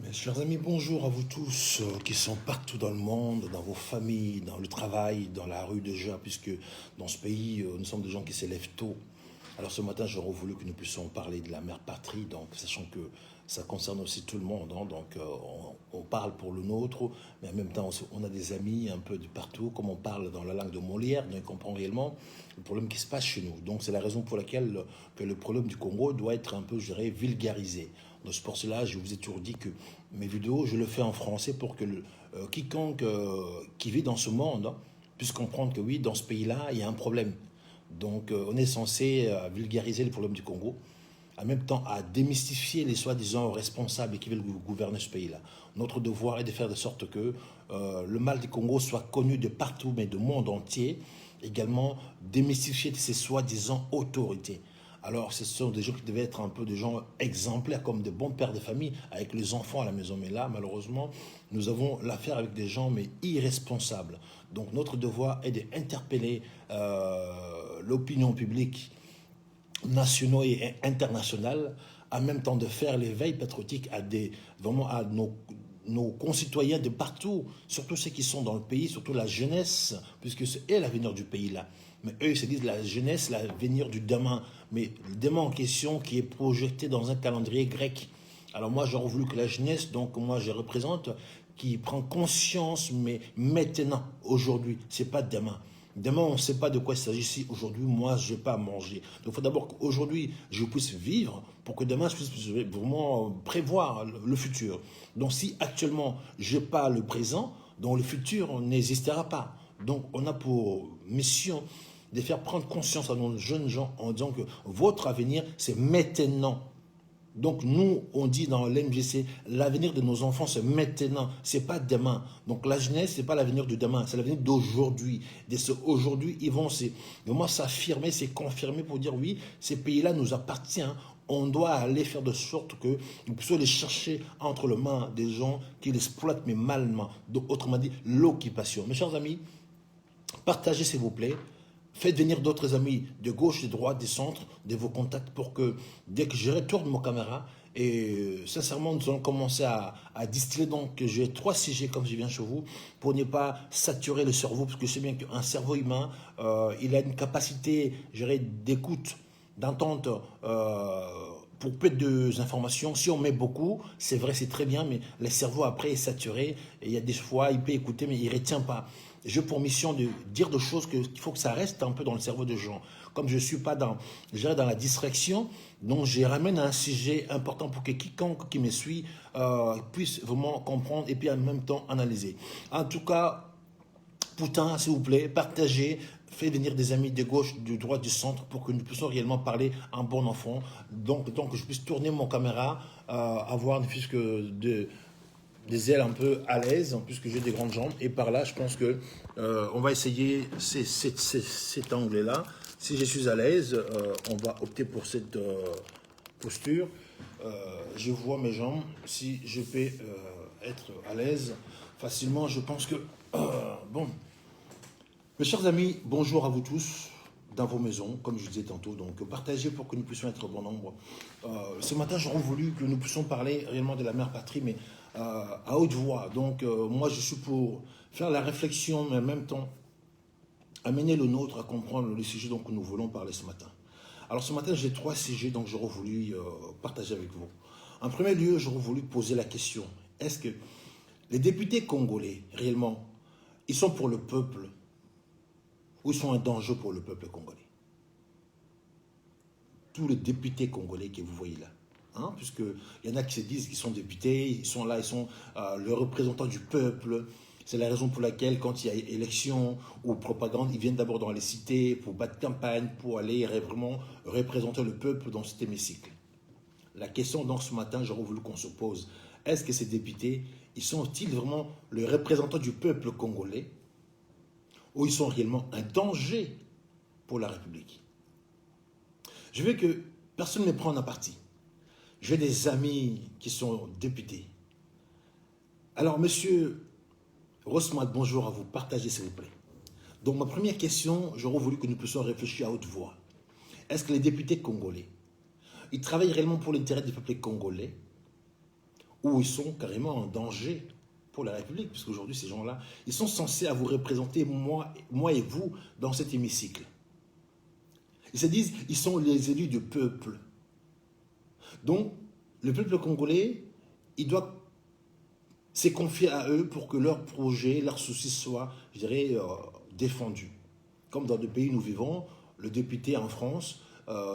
Mes chers amis, bonjour à vous tous qui sont partout dans le monde, dans vos familles, dans le travail, dans la rue déjà, puisque dans ce pays, nous sommes des gens qui s'élèvent tôt. Alors ce matin, j'aurais voulu que nous puissions parler de la mère patrie, donc sachant que ça concerne aussi tout le monde, hein, donc on parle pour le nôtre, mais en même temps on a des amis un peu de partout, comme on parle dans la langue de Molière, donc on comprend réellement le problème qui se passe chez nous. Donc c'est la raison pour laquelle que le problème du Congo doit être un peu, je dirais, vulgarisé. Donc c'est pour cela, je vous ai toujours dit que mes vidéos, je le fais en français pour que quiconque qui vit dans ce monde puisse comprendre que oui, dans ce pays-là, il y a un problème. Donc, on est censé vulgariser le problème du Congo, en même temps à démystifier les soi-disant responsables qui veulent gouverner ce pays-là. Notre devoir est de faire de sorte que le mal du Congo soit connu de partout, mais du monde entier. Également, démystifier ces soi-disant autorités. Alors, ce sont des gens qui devaient être un peu des gens exemplaires, comme des bons pères de famille, avec les enfants à la maison. Mais là, malheureusement, nous avons l'affaire avec des gens, mais irresponsables. Donc, notre devoir est d'interpeller l'opinion publique nationale et internationale, en même temps de faire l'éveil patriotique vraiment à nos concitoyens de partout, surtout ceux qui sont dans le pays, surtout la jeunesse, puisque c'est l'avenir du pays là. Mais eux, ils se disent la jeunesse, l'avenir du demain. Mais le demain en question qui est projeté dans un calendrier grec. Alors moi, j'aurais voulu que la jeunesse, donc moi je représente, qui prend conscience, mais maintenant, aujourd'hui, c'est pas demain. Demain, on ne sait pas de quoi il s'agit. Si aujourd'hui, moi, je n'ai pas à manger. Donc, il faut d'abord qu'aujourd'hui, je puisse vivre pour que demain, je puisse vraiment prévoir le futur. Donc, si actuellement, je n'ai pas le présent, donc le futur n'existera pas. Donc, on a pour mission de faire prendre conscience à nos jeunes gens en disant que votre avenir, c'est maintenant. Donc nous, on dit dans l'MGC, l'avenir de nos enfants, c'est maintenant, c'est pas demain. Donc la jeunesse, c'est pas l'avenir de demain, c'est l'avenir d'aujourd'hui. Dès ce aujourd'hui, ils vont vraiment s'affirmer, c'est confirmer pour dire oui, ces pays-là nous appartiennent. On doit aller faire de sorte que nous puissions les chercher entre les mains des gens qui l'exploitent, mais malement. Donc autrement dit, l'occupation. Mes chers amis, partagez s'il vous plaît. Faites venir d'autres amis de gauche, de droite, du centre, de vos contacts pour que dès que je retourne mon caméra, et sincèrement, nous allons commencer à distiller. Donc, j'ai 3 CG comme je viens chez vous pour ne pas saturer le cerveau, parce que je sais bien qu'un cerveau humain, il a une capacité, je dirais, d'écoute, d'entente pour peu d'informations. Si on met beaucoup, c'est vrai, c'est très bien, mais le cerveau après est saturé. Et il y a des fois, il peut écouter, mais il ne retient pas. J'ai pour mission de dire des choses qu'il faut que ça reste un peu dans le cerveau des gens. Comme je ne suis pas dans la distraction, donc je ramène un sujet important pour que quiconque qui me suit puisse vraiment comprendre et puis en même temps analyser. En tout cas, Poutin, s'il vous plaît, partagez, faites venir des amis de gauche, de droite, du centre pour que nous puissions réellement parler en bon enfant. Donc que je puisse tourner mon caméra, avoir des ailes un peu à l'aise, puisque j'ai des grandes jambes. Et par là, je pense que on va essayer cet angle-là. Si je suis à l'aise, on va opter pour cette posture. Je vois mes jambes. Si je peux être à l'aise facilement, je pense que... bon. Mes chers amis, bonjour à vous tous dans vos maisons, comme je disais tantôt. Donc, partagez pour que nous puissions être bon nombre. Ce matin, j'aurais voulu que nous puissions parler réellement de la mère patrie, mais à haute voix. Donc, moi, je suis pour faire la réflexion, mais en même temps, amener le nôtre à comprendre le sujet dont nous voulons parler ce matin. Alors, ce matin, j'ai 3 sujets dont j'aurais voulu partager avec vous. En premier lieu, j'aurais voulu poser la question, est-ce que les députés congolais, réellement, ils sont pour le peuple ou ils sont un danger pour le peuple congolais? Tous les députés congolais que vous voyez là, hein, puisqu'il y en a qui se disent qu'ils sont députés, ils sont là, ils sont le représentant du peuple. C'est la raison pour laquelle, quand il y a élection ou propagande, ils viennent d'abord dans les cités pour battre campagne, pour aller vraiment représenter le peuple dans cet hémicycle. La question, donc, ce matin, j'aurais voulu qu'on se pose, est-ce que ces députés, ils sont-ils vraiment le représentant du peuple congolais ou ils sont réellement un danger pour la République? Je veux que personne ne me prenne un parti. J'ai des amis qui sont députés. Alors, monsieur Rosmat, bonjour à vous. Partagez, s'il vous plaît. Donc, ma première question, j'aurais voulu que nous puissions réfléchir à haute voix. Est-ce que les députés congolais, ils travaillent réellement pour l'intérêt du peuple congolais où ils sont carrément en danger pour la République, puisque aujourd'hui, ces gens-là, ils sont censés à vous représenter, moi et vous, dans cet hémicycle. Ils se disent, ils sont les élus du peuple. Donc, le peuple congolais, il doit se confier à eux pour que leurs projets, leurs soucis soient, je dirais, défendus. Comme dans le pays où nous vivons, le député en France,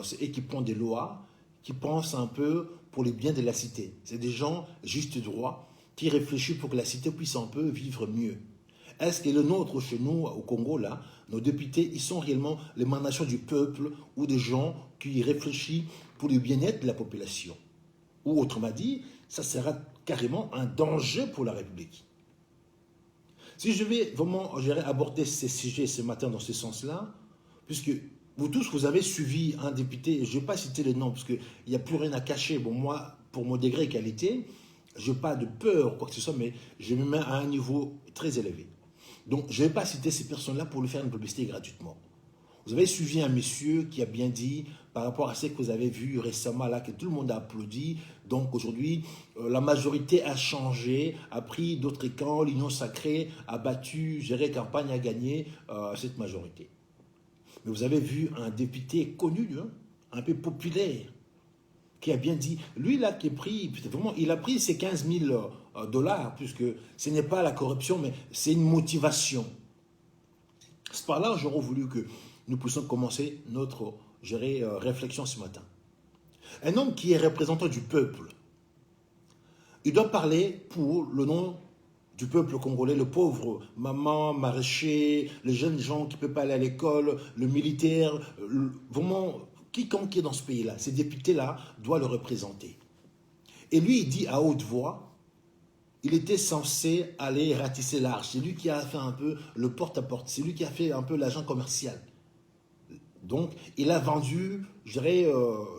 c'est eux qui prennent des lois, qui pensent un peu pour les biens de la cité. C'est des gens justes droits qui réfléchissent pour que la cité puisse un peu vivre mieux. Est-ce que le nôtre chez nous, au Congo, là, nos députés, ils sont réellement l'émanation du peuple ou des gens qui réfléchissent pour le bien-être de la population? Ou autrement dit, ça sera carrément un danger pour la République. Si je vais vraiment aborder ces sujets ce matin dans ce sens-là, puisque vous tous, vous avez suivi un député, je ne vais pas citer le nom, parce qu'il n'y a plus rien à cacher. Bon, moi, pour mon degré de qualité, je n'ai pas de peur, quoi que ce soit, mais je me mets à un niveau très élevé. Donc, je ne vais pas citer ces personnes-là pour lui faire une publicité gratuitement. Vous avez suivi un monsieur qui a bien dit, par rapport à ce que vous avez vu récemment, là, que tout le monde a applaudi. Donc aujourd'hui, la majorité a changé, a pris d'autres camps, l'Union sacrée a battu, géré campagne, a gagné cette majorité. Mais vous avez vu un député connu, hein, un peu populaire, qui a bien dit, lui là qui est pris, vraiment, il a pris ses 15 000 $, puisque ce n'est pas la corruption, mais c'est une motivation. C'est par là que j'aurais voulu que nous puissions commencer notre réflexion ce matin. Un homme qui est représentant du peuple, il doit parler pour le nom du peuple congolais, le pauvre maman, maraîcher, les jeunes gens qui ne peuvent pas aller à l'école, le militaire, vraiment, quiconque est dans ce pays-là, ces députés-là doivent le représenter. Et lui, il dit à haute voix, il était censé aller ratisser l'arche. C'est lui qui a fait un peu le porte-à-porte. C'est lui qui a fait un peu l'agent commercial. Donc, il a vendu, je dirais,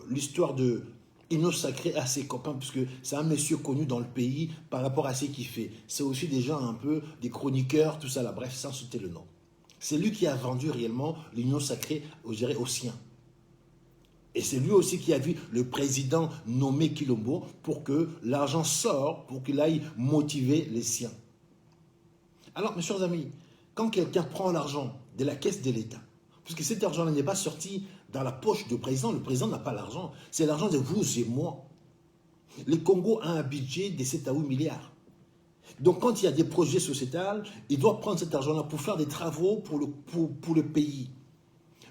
l'histoire de Inno Sacré à ses copains, puisque c'est un monsieur connu dans le pays par rapport à ce qu'il fait. C'est aussi des gens un peu, des chroniqueurs, tout ça là, bref, sans citer le nom. C'est lui qui a vendu réellement l'Union Sacrée, je dirais, aux siens. Et c'est lui aussi qui a vu le président nommé Kilombo pour que l'argent sorte, pour qu'il aille motiver les siens. Alors, mes chers amis, quand quelqu'un prend l'argent de la caisse de l'État, puisque cet argent n'est pas sorti dans la poche du président, le président n'a pas l'argent, c'est l'argent de vous et moi. Le Congo a un budget de 7 à 8 milliards. Donc, quand il y a des projets sociétals, il doit prendre cet argent-là pour faire des travaux pour le pays.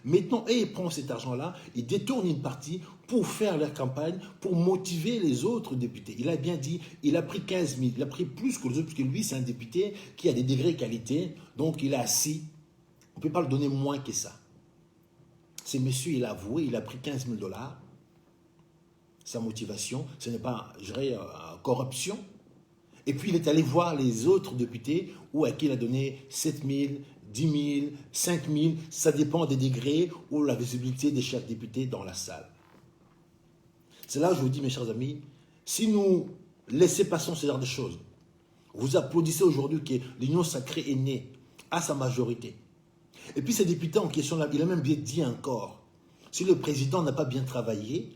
Maintenant, ils prennent cet argent-là, ils détournent une partie pour faire leur campagne, pour motiver les autres députés. Il a bien dit, il a pris 15 000, il a pris plus que les autres, parce que lui, c'est un député qui a des degrés de qualité, donc il a assis. On ne peut pas le donner moins que ça. Ce monsieur, il a avoué, il a pris 15 000 $. Sa motivation, ce n'est pas, je dirais, corruption. Et puis, il est allé voir les autres députés, où à qui il a donné 7 000, 10 000, 5 000, ça dépend des degrés ou la visibilité de chaque député dans la salle. C'est là où je vous dis, mes chers amis, si nous laissons passer ce genre de choses, vous applaudissez aujourd'hui que l'Union sacrée est née à sa majorité. Et puis ces députés en question, là, il a même bien dit encore, si le président n'a pas bien travaillé,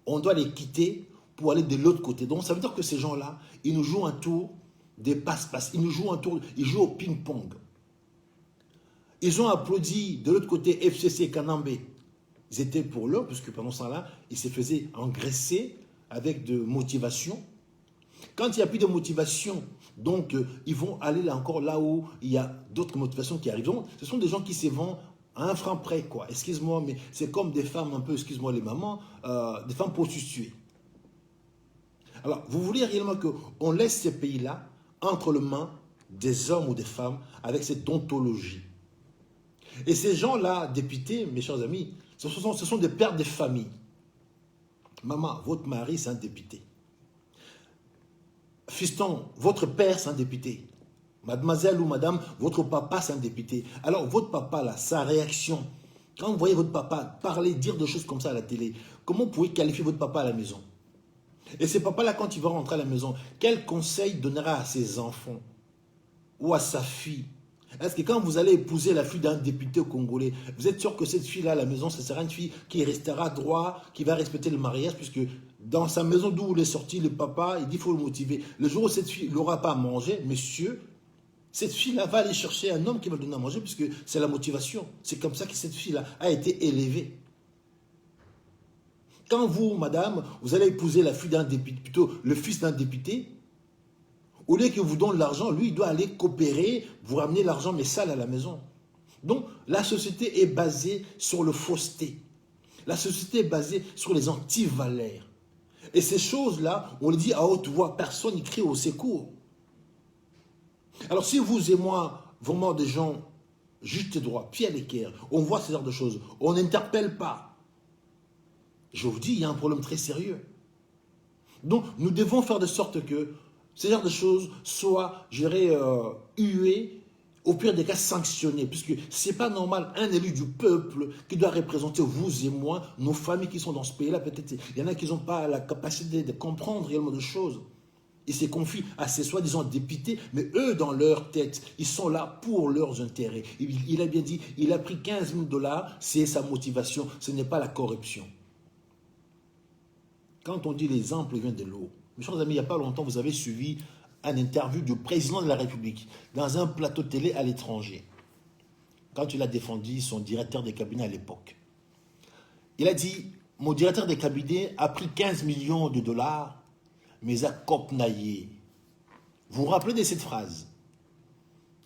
on doit les quitter pour aller de l'autre côté. Donc ça veut dire que ces gens-là, ils nous jouent un tour des passe-passe, ils nous jouent un tour, ils jouent au ping-pong. Ils ont applaudi de l'autre côté FCC Kanambe. Ils étaient pour l'heure, puisque pendant ce temps-là, ils se faisaient engraisser avec de motivation. Quand il n'y a plus de motivation, donc ils vont aller là encore là où il y a d'autres motivations qui arrivent. Donc, ce sont des gens qui se vendent à un franc près, quoi. Excuse-moi, mais c'est comme des femmes un peu, excuse-moi les mamans, des femmes prostituées. Alors, vous voulez réellement qu'on laisse ces pays-là entre les mains des hommes ou des femmes avec cette ontologie? Et ces gens-là, députés, mes chers amis, ce sont des pères de famille. Maman, votre mari, c'est un député. Fiston, votre père, c'est un député. Mademoiselle ou madame, votre papa, c'est un député. Alors, votre papa, là, sa réaction, quand vous voyez votre papa parler, dire des choses comme ça à la télé, comment vous pouvez qualifier votre papa à la maison? Et ce papa-là, quand il va rentrer à la maison, quel conseil donnera à ses enfants ou à sa fille? Est-ce que quand vous allez épouser la fille d'un député congolais, vous êtes sûr que cette fille-là à la maison, ce sera une fille qui restera droit, qui va respecter le mariage, puisque dans sa maison d'où il est sorti, le papa, il dit qu'il faut le motiver. Le jour où cette fille n'aura pas à manger, monsieur, cette fille-là va aller chercher un homme qui va le donner à manger, puisque c'est la motivation. C'est comme ça que cette fille-là a été élevée. Quand vous, madame, vous allez épouser la fille d'un député, plutôt le fils d'un député, au lieu qu'il vous donne l'argent, lui, il doit aller coopérer, vous ramener l'argent, mais sale à la maison. Donc, la société est basée sur le fausseté. La société est basée sur les antivaleurs. Et ces choses-là, on les dit à haute voix, personne n'y crie au secours. Alors, si vous et moi, vraiment des gens justes et droits, pieds à l'équerre, on voit ce genre de choses, on n'interpelle pas. Je vous dis, il y a un problème très sérieux. Donc, nous devons faire de sorte que ce genre de choses soient, je dirais, huées, au pire des cas sanctionnées, puisque ce n'est pas normal, un élu du peuple qui doit représenter vous et moi, nos familles qui sont dans ce pays-là, peut-être, il y en a qui n'ont pas la capacité de comprendre réellement de choses. Ils se confient à ces soi-disant députés, mais eux, dans leur tête, ils sont là pour leurs intérêts. Il a bien dit, il a pris 15 000 $, c'est sa motivation, ce n'est pas la corruption. Quand on dit l'exemple vient de l'eau, mes chers amis, il n'y a pas longtemps, vous avez suivi une interview du président de la République dans un plateau télé à l'étranger, quand il a défendu son directeur de cabinet à l'époque. Il a dit, mon directeur de cabinet a pris 15 millions de $, mais a copnaillé. Vous vous rappelez de cette phrase?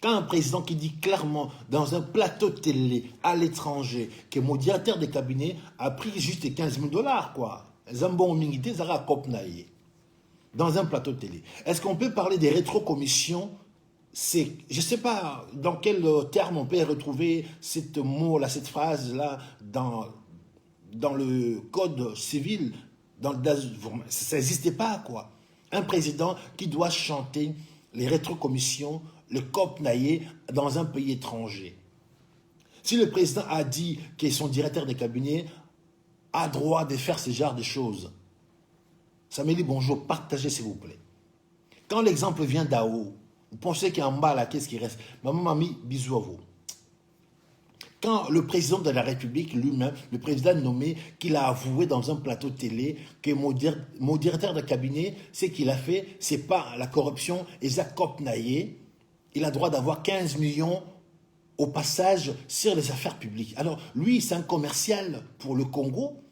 Quand un président qui dit clairement dans un plateau télé à l'étranger que mon directeur de cabinet a pris juste 15 000 $, quoi. Dans un plateau télé. Est-ce qu'on peut parler des rétrocommissions? Je ne sais pas dans quel terme on peut retrouver cette mot-là, cette phrase-là dans le code civil. Ça n'existait pas, quoi. Un président qui doit chanter les rétrocommissions, le copnaillé dans un pays étranger. Si le président a dit que son directeur de cabinet a droit de faire ce genre de choses, ça me dit bonjour, partagez s'il vous plaît. Quand l'exemple vient d'Ao, vous pensez qu'en bas là, qu'est-ce qui reste? Maman m'a mis bisous à vous. Quand le président de la République lui-même, le président nommé, qu'il a avoué dans un plateau télé que mon directeur de cabinet, ce qu'il a fait, c'est pas la corruption, et Jacob Naye, il a droit d'avoir 15 millions au passage sur les affaires publiques. Alors lui, c'est un commercial pour le Congo,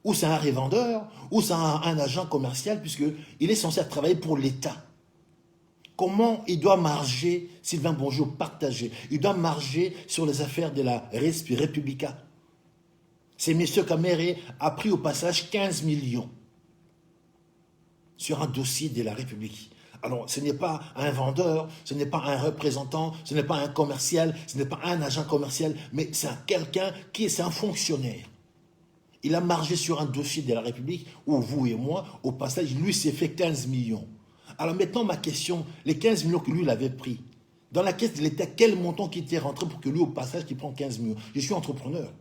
ou c'est un revendeur, ou c'est un agent commercial, puisqu'il est censé travailler pour l'État. Comment il doit marger, Sylvain Bonjour, partager? Il doit marger sur les affaires de la Républica. C'est M. Kamere a pris au passage 15 millions sur un dossier de la République. Alors, ce n'est pas un vendeur, ce n'est pas un représentant, ce n'est pas un commercial, ce n'est pas un agent commercial, mais c'est quelqu'un qui est un fonctionnaire. Il a margé sur un dossier de la République où vous et moi, au passage, lui s'est fait 15 millions. Alors maintenant, ma question, les 15 millions que lui, il avait pris, dans la caisse de l'État, quel montant qui était rentré pour que lui, au passage, qui prend 15 millions? Je suis entrepreneur.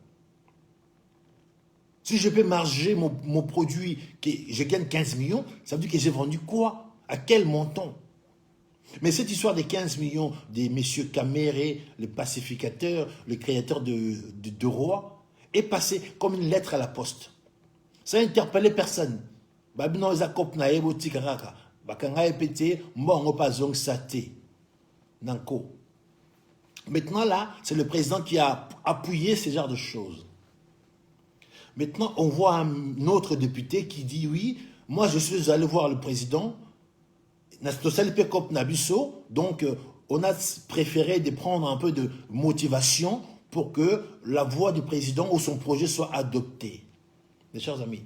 Si je peux marger mon produit, que je gagne 15 millions, ça veut dire que j'ai vendu quoi? À quel montant? Mais cette histoire des 15 millions des messieurs Kamere, le pacificateur, le créateur de roi, est passée comme une lettre à la poste. Ça n'a interpellé personne. Maintenant, là, c'est le président qui a appuyé ce genre de choses. Maintenant, on voit un autre député qui dit oui, moi je suis allé voir le président, donc on a préféré de prendre un peu de motivation pour que la voix du président ou son projet soit adoptée. Mes chers amis,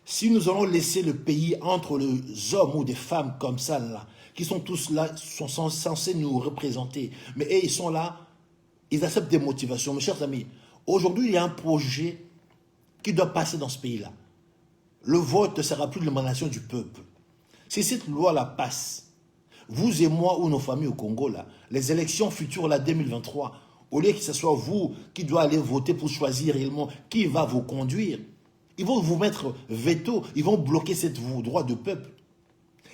si nous allons laisser le pays entre les hommes ou des femmes comme ça, là, qui sont tous là, sont censés nous représenter, mais ils sont là, ils acceptent des motivations. Mes chers amis, aujourd'hui, il y a un projet qui doit passer dans ce pays-là. Le vote ne sera plus l'émanation du peuple. Si cette loi-là passe, vous et moi ou nos familles au Congo, là, les élections futures, là, 2023, au lieu que ce soit vous qui doit aller voter pour choisir réellement qui va vous conduire, ils vont vous mettre veto, ils vont bloquer ce droit du peuple.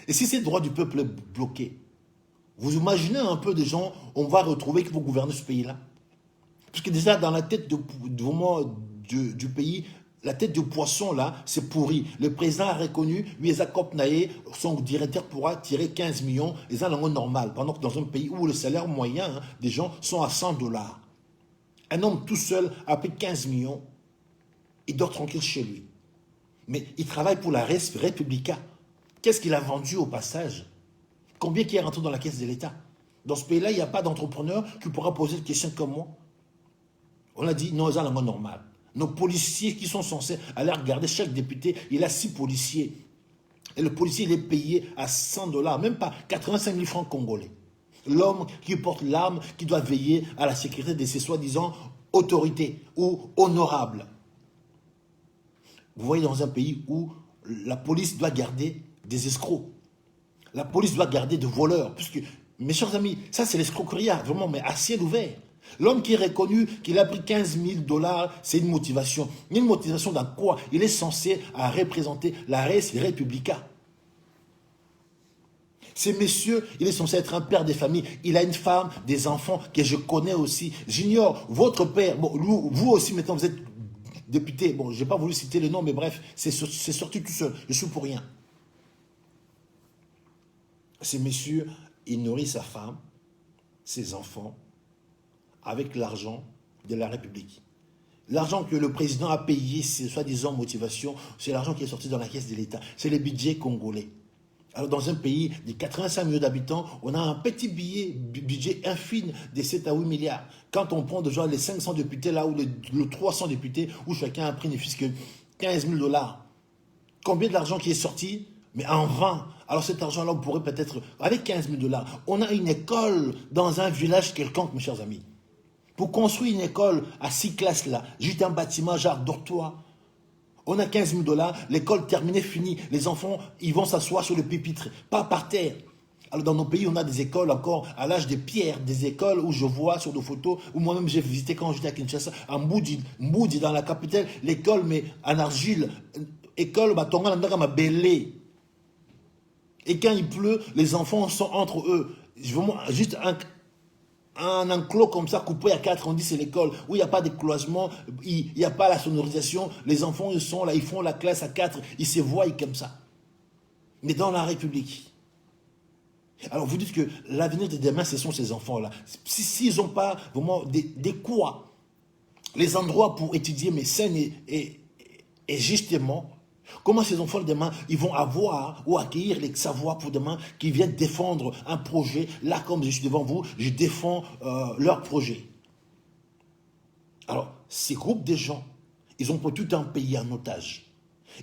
Et si ce droit du peuple est bloqué, Vous imaginez un peu des gens, on va retrouver qui vont gouverner ce pays-là. Parce que déjà, dans la tête du pays, la tête du poisson, là, c'est pourri. Le président a reconnu, Wiesa Kopnae, son directeur pourra tirer 15 millions, et ça, c'est normal. Pendant que dans un pays où le salaire moyen des gens sont à 100 dollars. Un homme tout seul a pris 15 millions, il dort tranquille chez lui. Mais il travaille pour la Républica. Qu'est-ce qu'il a vendu au passage? Combien qui est rentré dans la caisse de l'État? Dans ce pays-là, il n'y a pas d'entrepreneur qui pourra poser une question comme moi. On a dit, non, c'est normal. Nos policiers qui sont censés aller regarder, chaque député, il a 6 policiers. Et le policier, il est payé à 100 dollars, même pas 85 000 francs congolais. L'homme qui porte l'arme, qui doit veiller à la sécurité de ses soi-disant autorités ou honorables. Vous voyez, dans un pays où la police doit garder des escrocs. La police doit garder des voleurs. Puisque, mes chers amis, ça c'est l'escroquerie, vraiment, mais à ciel ouvert. L'homme qui est reconnu qu'il a pris 15 000 dollars, c'est une motivation. Une motivation dans quoi? Il est censé représenter la res Républica. Ce monsieur, il est censé être un père des familles. Il a une femme, des enfants que je connais aussi. J'ignore votre père. Bon, vous aussi, maintenant, vous êtes député. Bon, je n'ai pas voulu citer le nom, mais bref, c'est sorti tout seul. Je suis pour rien. Ce monsieur, il nourrit sa femme, ses enfants, avec l'argent de la République. L'argent que le président a payé, c'est soi-disant motivation, c'est l'argent qui est sorti dans la caisse de l'État. C'est le budget congolais. Alors dans un pays de 85 millions d'habitants, on a un petit budget infime de 7 à 8 milliards. Quand on prend déjà les 500 députés là, ou les 300 députés, où chacun a pris ne fût-ce que 15 000 dollars. Combien d'argent qui est sorti? Mais en vain. Alors cet argent-là, on pourrait peut-être, avec 15 000 dollars, on a une école dans un village quelconque, mes chers amis. Pour construire une école à 6 classes là, juste un bâtiment genre dortoir, on a 15 000 dollars, l'école terminée, finie. Les enfants, ils vont s'asseoir sur le pupitre, pas par terre. Alors dans nos pays, on a des écoles encore à l'âge de pierre, des écoles où je vois sur des photos, où moi-même j'ai visité quand j'étais à Kinshasa, à Mboudi, dans la capitale, l'école mais en argile, école, Tonga, ma belé. Et quand il pleut, les enfants sont entre eux. Juste un enclos comme ça, coupé à 4, on dit c'est l'école, où il n'y a pas de cloisement, il n'y a pas la sonorisation, les enfants ils sont là, ils font la classe à 4, ils se voient comme ça. Mais dans la République. Alors vous dites que l'avenir de demain, ce sont ces enfants-là. S'ils n'ont pas vraiment des quoi, les endroits pour étudier médecine et justement, comment ces enfants demain, ils vont avoir ou accueillir les savoirs pour demain qui viennent défendre un projet. Là, comme je suis devant vous, je défends leur projet. Alors, ces groupes de gens, ils ont pris tout un pays en otage.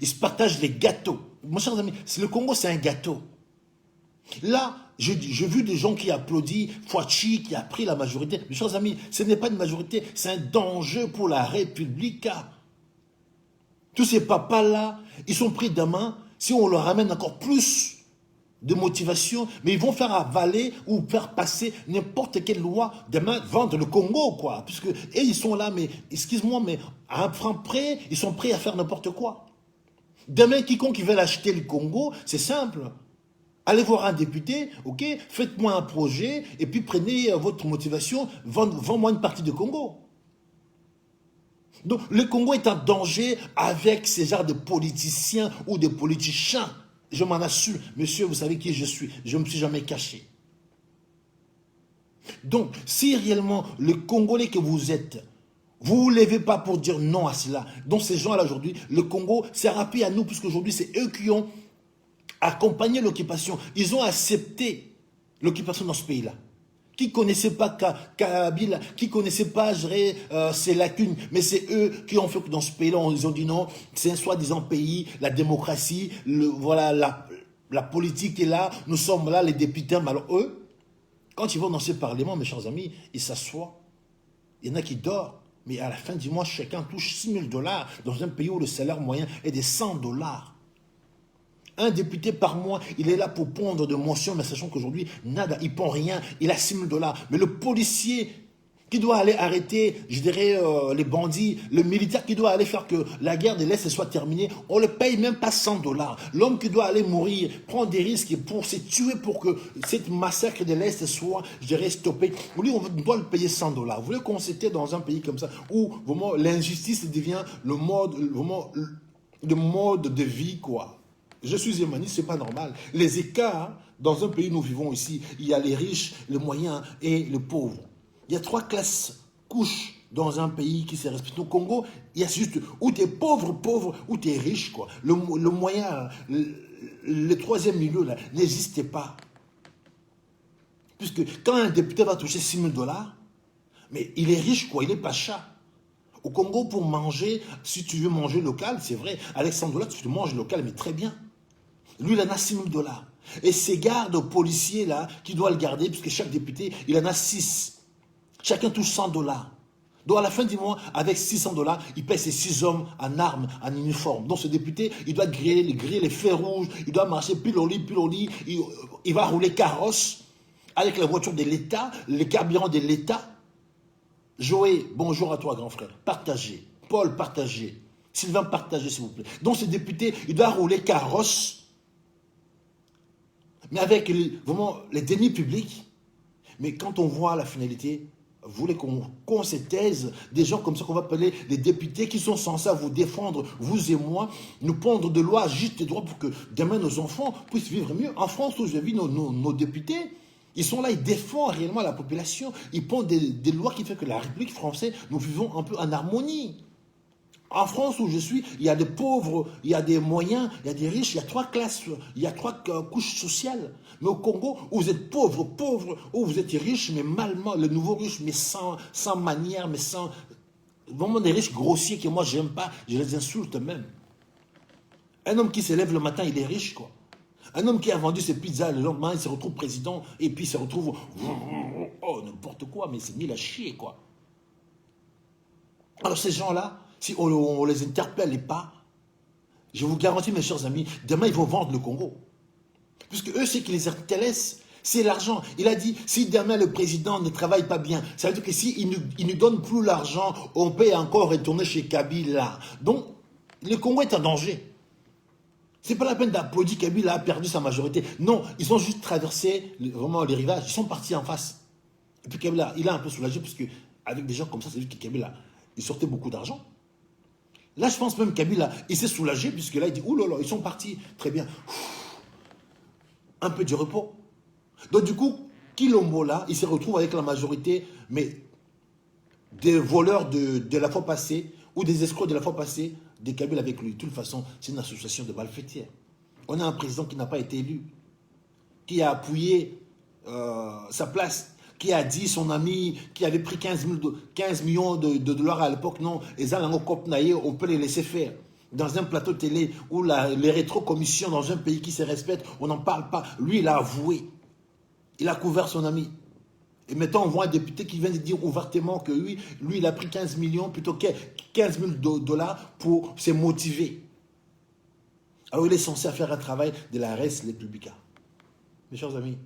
Ils se partagent les gâteaux. Mon cher ami, le Congo, c'est un gâteau. Là, j'ai vu des gens qui applaudissent Fouachi, qui a pris la majorité. Mes chers amis, ce n'est pas une majorité, c'est un danger pour la République. Tous ces papas-là, ils sont pris demain, si on leur ramène encore plus de motivation, mais ils vont faire avaler ou faire passer n'importe quelle loi demain, vendre le Congo, quoi. Puisque, et ils sont là, mais, excuse-moi, mais à un franc près, ils sont prêts à faire n'importe quoi. Demain, quiconque veut acheter le Congo, c'est simple. Allez voir un député, ok, faites-moi un projet, et puis prenez votre motivation, vendez-moi une partie de Congo. Donc, le Congo est en danger avec ces genres de politiciens ou de politiciens. Je m'en assure. Monsieur, vous savez qui je suis. Je ne me suis jamais caché. Donc, si réellement le Congolais que vous êtes, vous ne vous levez pas pour dire non à cela. Donc, ces gens-là aujourd'hui, le Congo, c'est rapide à nous, puisqu'aujourd'hui, c'est eux qui ont accompagné l'occupation. Ils ont accepté l'occupation dans ce pays-là. Qui ne connaissait pas Kabila, qui ne connaissait pas ses lacunes, mais c'est eux qui ont fait que dans ce pays-là, ils ont dit non, c'est un soi-disant pays, la démocratie, voilà, la politique est là, nous sommes là, les députés, mais alors eux, quand ils vont dans ce parlement, mes chers amis, ils s'assoient, il y en a qui dorment, mais à la fin du mois, chacun touche 6 000 dollars dans un pays où le salaire moyen est de 100 dollars. Un député par mois, il est là pour pondre de motions, mais sachant qu'aujourd'hui, nada, il ne pond rien, il a 6 000 dollars. Mais le policier qui doit aller arrêter, je dirais, les bandits, le militaire qui doit aller faire que la guerre de l'Est soit terminée, on ne le paye même pas 100 dollars. L'homme qui doit aller mourir, prendre des risques pour se tuer pour que cette massacre de l'Est soit, je dirais, stoppée. Lui, on doit le payer 100 dollars. Vous voulez qu'on s'était dans un pays comme ça, où vraiment l'injustice devient le mode, vraiment, le mode de vie, quoi. Je suis humaniste, c'est pas normal. Les écarts, dans un pays où nous vivons ici, il y a les riches, les moyens et les pauvres. Il y a 3 couches dans un pays qui se respecte. Au Congo, il y a juste où tu es pauvre, où tu es riche, quoi. Le moyen, le troisième milieu, là, n'existait pas. Puisque quand un député va toucher 6 000 dollars, mais il est riche, quoi, il est pacha. Au Congo, pour manger, si tu veux manger local, c'est vrai, avec 100 dollars, tu manges local, mais très bien. Lui, il en a 6 000 dollars. Et ces gardes policiers, là, qui doivent le garder, puisque chaque député, il en a 6. Chacun touche 100 dollars. Donc, à la fin du mois, avec 600 dollars, il paye ses 6 hommes en armes, en uniforme. Donc, ce député, il doit griller les feux rouges, il doit marcher pile au lit, il va rouler carrosse avec la voiture de l'État, les carburants de l'État. Joël, bonjour à toi, grand frère. Partagez. Paul, partagez. Sylvain, partagez, s'il vous plaît. Donc, ce député, il doit rouler carrosse, mais avec vraiment les deniers publics. Mais quand on voit la finalité, vous voulez qu'on se taise, des gens comme ça qu'on va appeler les députés qui sont censés vous défendre, vous et moi, nous pondre de lois justes et droits pour que demain nos enfants puissent vivre mieux. En France, où je vis, nos députés, ils sont là, ils défendent réellement la population. Ils pondent des lois qui font que la République française, nous vivons un peu en harmonie. En France où je suis, il y a des pauvres, il y a des moyens, il y a des riches, il y a 3 classes, il y a 3 couches sociales. Mais au Congo, où vous êtes pauvre, où vous êtes riche, mais malement, le nouveau riche, mais sans manière, mais sans... Vraiment des riches grossiers que moi, j'aime pas, je les insulte même. Un homme qui se lève le matin, il est riche, quoi. Un homme qui a vendu ses pizzas, le lendemain, il se retrouve président, et puis il se retrouve... Oh, n'importe quoi, mais c'est nul à chier, quoi. Alors ces gens-là, si on les interpelle pas, je vous garantis, mes chers amis, demain, ils vont vendre le Congo. Puisque eux, ce qui les intéresse, c'est l'argent. Il a dit, si demain le président ne travaille pas bien, ça veut dire que s'il ne donne plus l'argent, on peut encore retourner chez Kabila. Donc, le Congo est en danger. Ce n'est pas la peine d'applaudir Kabila a perdu sa majorité. Non, ils ont juste traversé vraiment les rivages. Ils sont partis en face. Et puis Kabila, il a un peu soulagé, parce que avec des gens comme ça, c'est juste que Kabila, il sortait beaucoup d'argent. Là, je pense même Kabila, il s'est soulagé, puisque là, il dit, ouh là là, ils sont partis, très bien. Un peu de repos. Donc du coup, Kilombo, là, il se retrouve avec la majorité, mais des voleurs de la fois passée, ou des escrocs de la fois passée, des Kabila avec lui. De toute façon, c'est une association de malfaiteurs. On a un président qui n'a pas été élu, qui a appuyé sa place, qui a dit son ami, qui avait pris 15 millions de dollars à l'époque, non, on peut les laisser faire. Dans un plateau télé où les rétrocommissions dans un pays qui se respecte, on n'en parle pas. Lui, il a avoué. Il a couvert son ami. Et maintenant, on voit un député qui vient de dire ouvertement que lui, il a pris 15 millions, plutôt que 15 000 dollars pour se motiver. Alors, il est censé faire un travail de la res républicaine. Mes chers amis,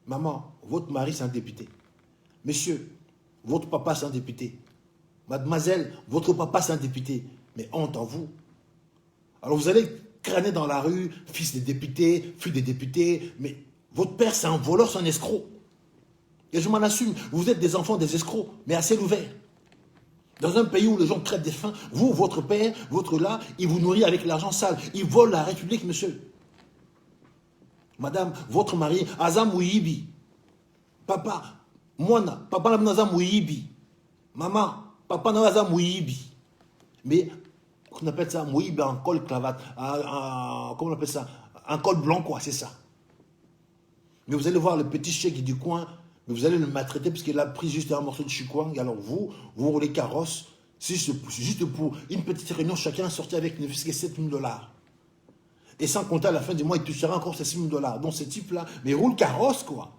maman, votre mari, c'est un député. Monsieur, votre papa, c'est un député. Mademoiselle, votre papa, c'est un député. Mais honte en vous. Alors, vous allez crâner dans la rue, fils des députés, fille des députés, mais votre père, c'est un voleur, c'est un escroc. Et je m'en assume, vous êtes des enfants des escrocs, mais à ciel ouvert. Dans un pays où les gens crèvent de faim, vous, votre père, votre là, il vous nourrit avec l'argent sale. Il vole la République, monsieur. Madame, votre mari, Azam Ouibi. Papa, Mwana, papa Nazam Ouibi. Maman, papa Nazam Ouibi. Mais, on appelle ça Ouibi en col cravate. Comment on appelle ça? Un col blanc, quoi, c'est ça. Mais vous allez voir le petit chèque du coin, mais vous allez le maltraiter parce qu'il a pris juste un morceau de chikwang. Alors vous roulez carrosse, c'est juste pour une petite réunion, chacun sorti avec ne fût que 7 000 dollars. Et sans compter à la fin du mois, il touchera encore ces 6 000 dollars. Donc ce type-là, mais il roule carrosse, quoi.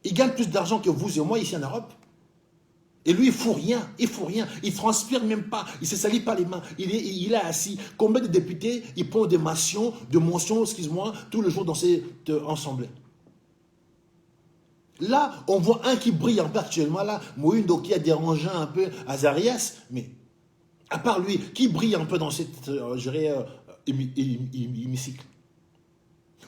Il gagne plus d'argent que vous et moi ici en Europe. Et lui, il ne fout rien, il transpire même pas, il ne se salit pas les mains, il est assis. Combien de députés, ils prennent des motions, excuse-moi, tous les jours dans cette assemblée? Là, on voit un qui brille un peu actuellement, là, Moïndo qui a dérangé un peu Azarias, mais à part lui, qui brille un peu dans cette, hémicycle.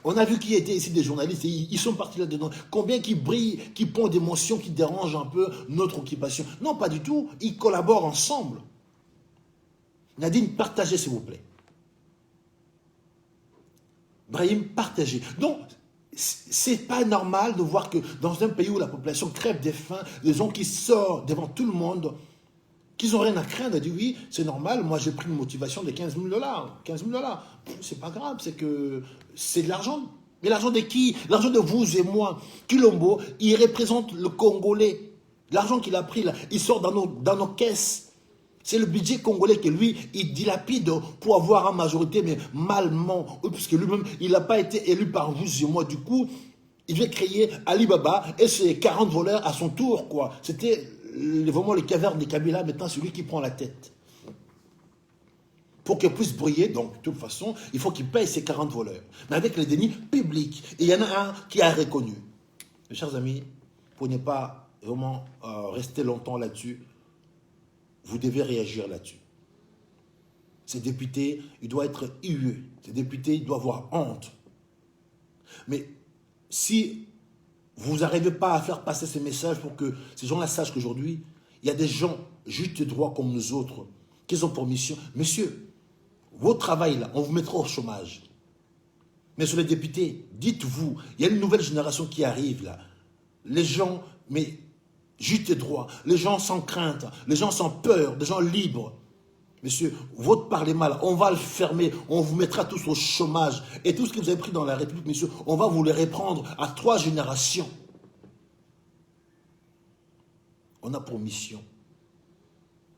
On a vu qui étaient ici des journalistes, et ils sont partis là-dedans. Combien qui brillent, qui pondent des motions, qui dérangent un peu notre occupation. Non, pas du tout, ils collaborent ensemble. Nadine, partagez s'il vous plaît. Brahim, partagez. Donc, c'est pas normal de voir que dans un pays où la population crève des faim, les gens qui sortent devant tout le monde, qu'ils n'ont rien à craindre, dit oui, c'est normal, moi j'ai pris une motivation de 15 000 $. 15 000 $. C'est pas grave, c'est que c'est de l'argent. Mais l'argent de qui? L'argent de vous et moi. Kilombo, il représente le Congolais. L'argent qu'il a pris là, il sort dans nos caisses. C'est le budget congolais que lui, il dilapide pour avoir en majorité, mais malement. Puisque lui-même, il n'a pas été élu par vous et moi. Du coup, il veut créer Alibaba et ses 40 voleurs à son tour, quoi. C'était vraiment les cavernes des Kabila, maintenant c'est lui qui prend la tête. Pour qu'il puisse briller, donc de toute façon, il faut qu'il paye ses 40 voleurs. Mais avec les dénis publics. Et il y en a un qui a reconnu. Mes chers amis, pour ne pas vraiment rester longtemps là-dessus, vous devez réagir là-dessus. Ces députés, il doit être hué. Ces députés, il doit avoir honte. Mais si vous n'arrivez pas à faire passer ces messages pour que ces gens-là sachent qu'aujourd'hui, il y a des gens justes et droits comme nous autres qui ont pour mission. Monsieur, votre travail là, on vous mettra au chômage. Mais sur les députés, dites-vous, il y a une nouvelle génération qui arrive là. Les gens, mais justes et droits, les gens sans crainte, les gens sans peur, les gens libres. Monsieur, votre parlement là, on va le fermer, on vous mettra tous au chômage. Et tout ce que vous avez pris dans la République, monsieur, on va vous le reprendre à 3 générations. On a pour mission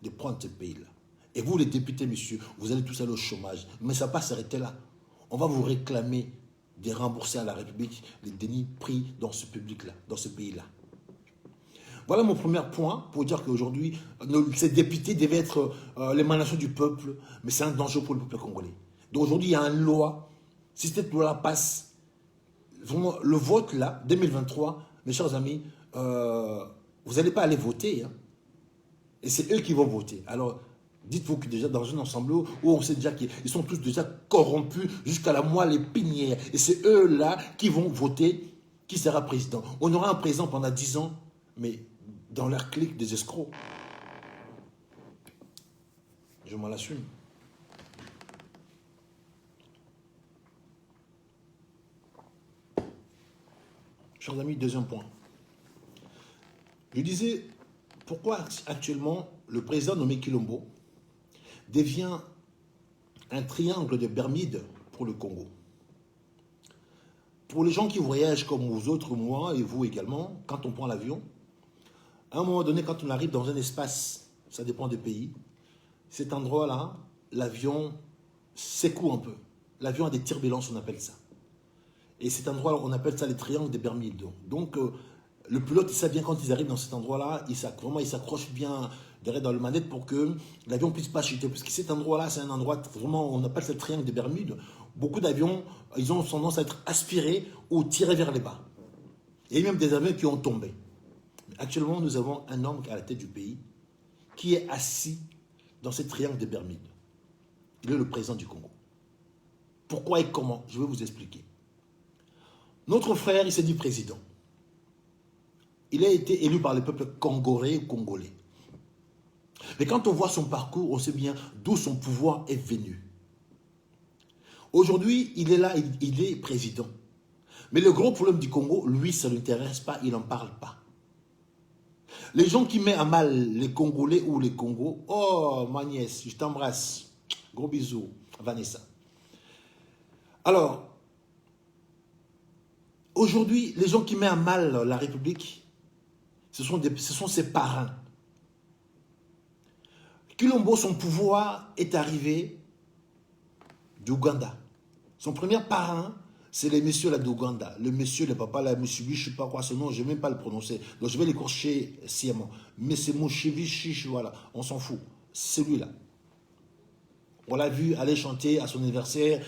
de prendre ce pays-là. Et vous, les députés, monsieur, vous allez tous aller au chômage. Mais ça ne va pas s'arrêter là. On va vous réclamer de rembourser à la République les dénis pris dans ce public-là, dans ce pays-là. Voilà mon premier point pour dire qu'aujourd'hui, ces députés devaient être l'émanation du peuple, mais c'est un danger pour le peuple congolais. Donc aujourd'hui, il y a une loi. Si cette loi passe, vraiment, le vote là, 2023, mes chers amis, vous n'allez pas aller voter. Hein. Et c'est eux qui vont voter. Alors, dites-vous que déjà dans un ensemble où on sait déjà qu'ils sont tous déjà corrompus jusqu'à la moelle épinière. Et c'est eux-là qui vont voter qui sera président. On aura un président pendant 10 ans, mais dans leur clique des escrocs. Je m'en l'assume. Chers amis, deuxième point. Je disais, pourquoi actuellement le président nommé Kilombo devient un triangle de Bermude pour le Congo. Pour les gens qui voyagent comme vous autres, moi et vous également, quand on prend l'avion, à un moment donné, quand on arrive dans un espace, ça dépend des pays, cet endroit-là, l'avion secoue un peu. L'avion a des turbulences, on appelle ça. Et cet endroit, on appelle ça les triangles des Bermudes. Donc, le pilote, il sait bien quand ils arrivent dans cet endroit-là, il s'accroche bien derrière dans le manette pour que l'avion ne puisse pas chuter. Parce que cet endroit-là, c'est un endroit vraiment, on appelle ça le triangle des Bermudes. Beaucoup d'avions, ils ont tendance à être aspirés ou tirés vers les bas. Il y a même des avions qui ont tombé. Actuellement, nous avons un homme à la tête du pays qui est assis dans ce triangle des Bermudes. Il est le président du Congo. Pourquoi et comment? Je vais vous expliquer. Notre frère, il s'est dit président. Il a été élu par le peuple congolais ou congolais. Mais quand on voit son parcours, on sait bien d'où son pouvoir est venu. Aujourd'hui, il est là, il est président. Mais le gros problème du Congo, lui, ça ne l'intéresse pas, il n'en parle pas. Les gens qui mettent à mal les Congolais ou les Congos, oh, ma nièce, je t'embrasse. Gros bisous, Vanessa. Alors, aujourd'hui, les gens qui mettent à mal la République, ce sont ses parrains. Kilombo, son pouvoir est arrivé d'Ouganda. Son premier parrain, c'est les messieurs là d'Ouganda. Le monsieur, le papa là, Mushibi, je ne sais pas quoi, ce nom, je ne vais même pas le prononcer. Donc je vais l'écorcher sciemment. Mais c'est Mushibi, voilà, on s'en fout. C'est lui là. On l'a vu aller chanter à son anniversaire,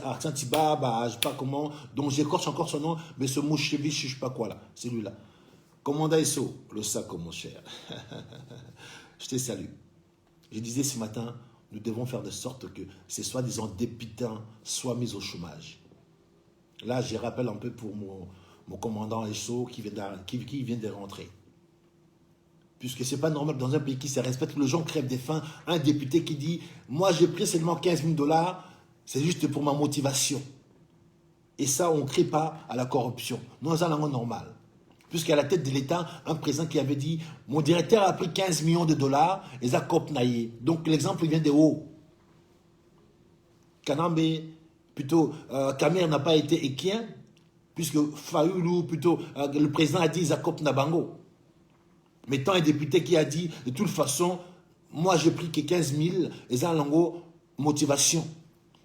à Santibaba, je ne sais pas comment, donc j'écorche encore son nom, mais ce Mouchevich, je ne sais pas quoi là, c'est lui là. Commandant Esso, le sac, mon cher. Je te salue. Je disais ce matin, nous devons faire de sorte que ces soi-disant dépitants soient mis au chômage. Là, je rappelle un peu pour mon commandant Esso qui vient de rentrer. Puisque ce n'est pas normal dans un pays qui se respecte, les gens crèvent des faim. Un député qui dit, moi j'ai pris seulement 15 000 $, c'est juste pour ma motivation. Et ça, on ne crée pas à la corruption. Nous, c'est un langue normal. Puisqu'à la tête de l'État, un président qui avait dit, mon directeur a pris 15 millions de $, et ça copnaillé. Donc l'exemple vient de haut. Kanambe, plutôt, Kamer n'a pas été équien, puisque Fayoulou, plutôt, le président a dit, Zakop Nabango. Mais tant un député qui a dit, de toute façon, moi j'ai pris que 15 000, et ça, lango, motivation.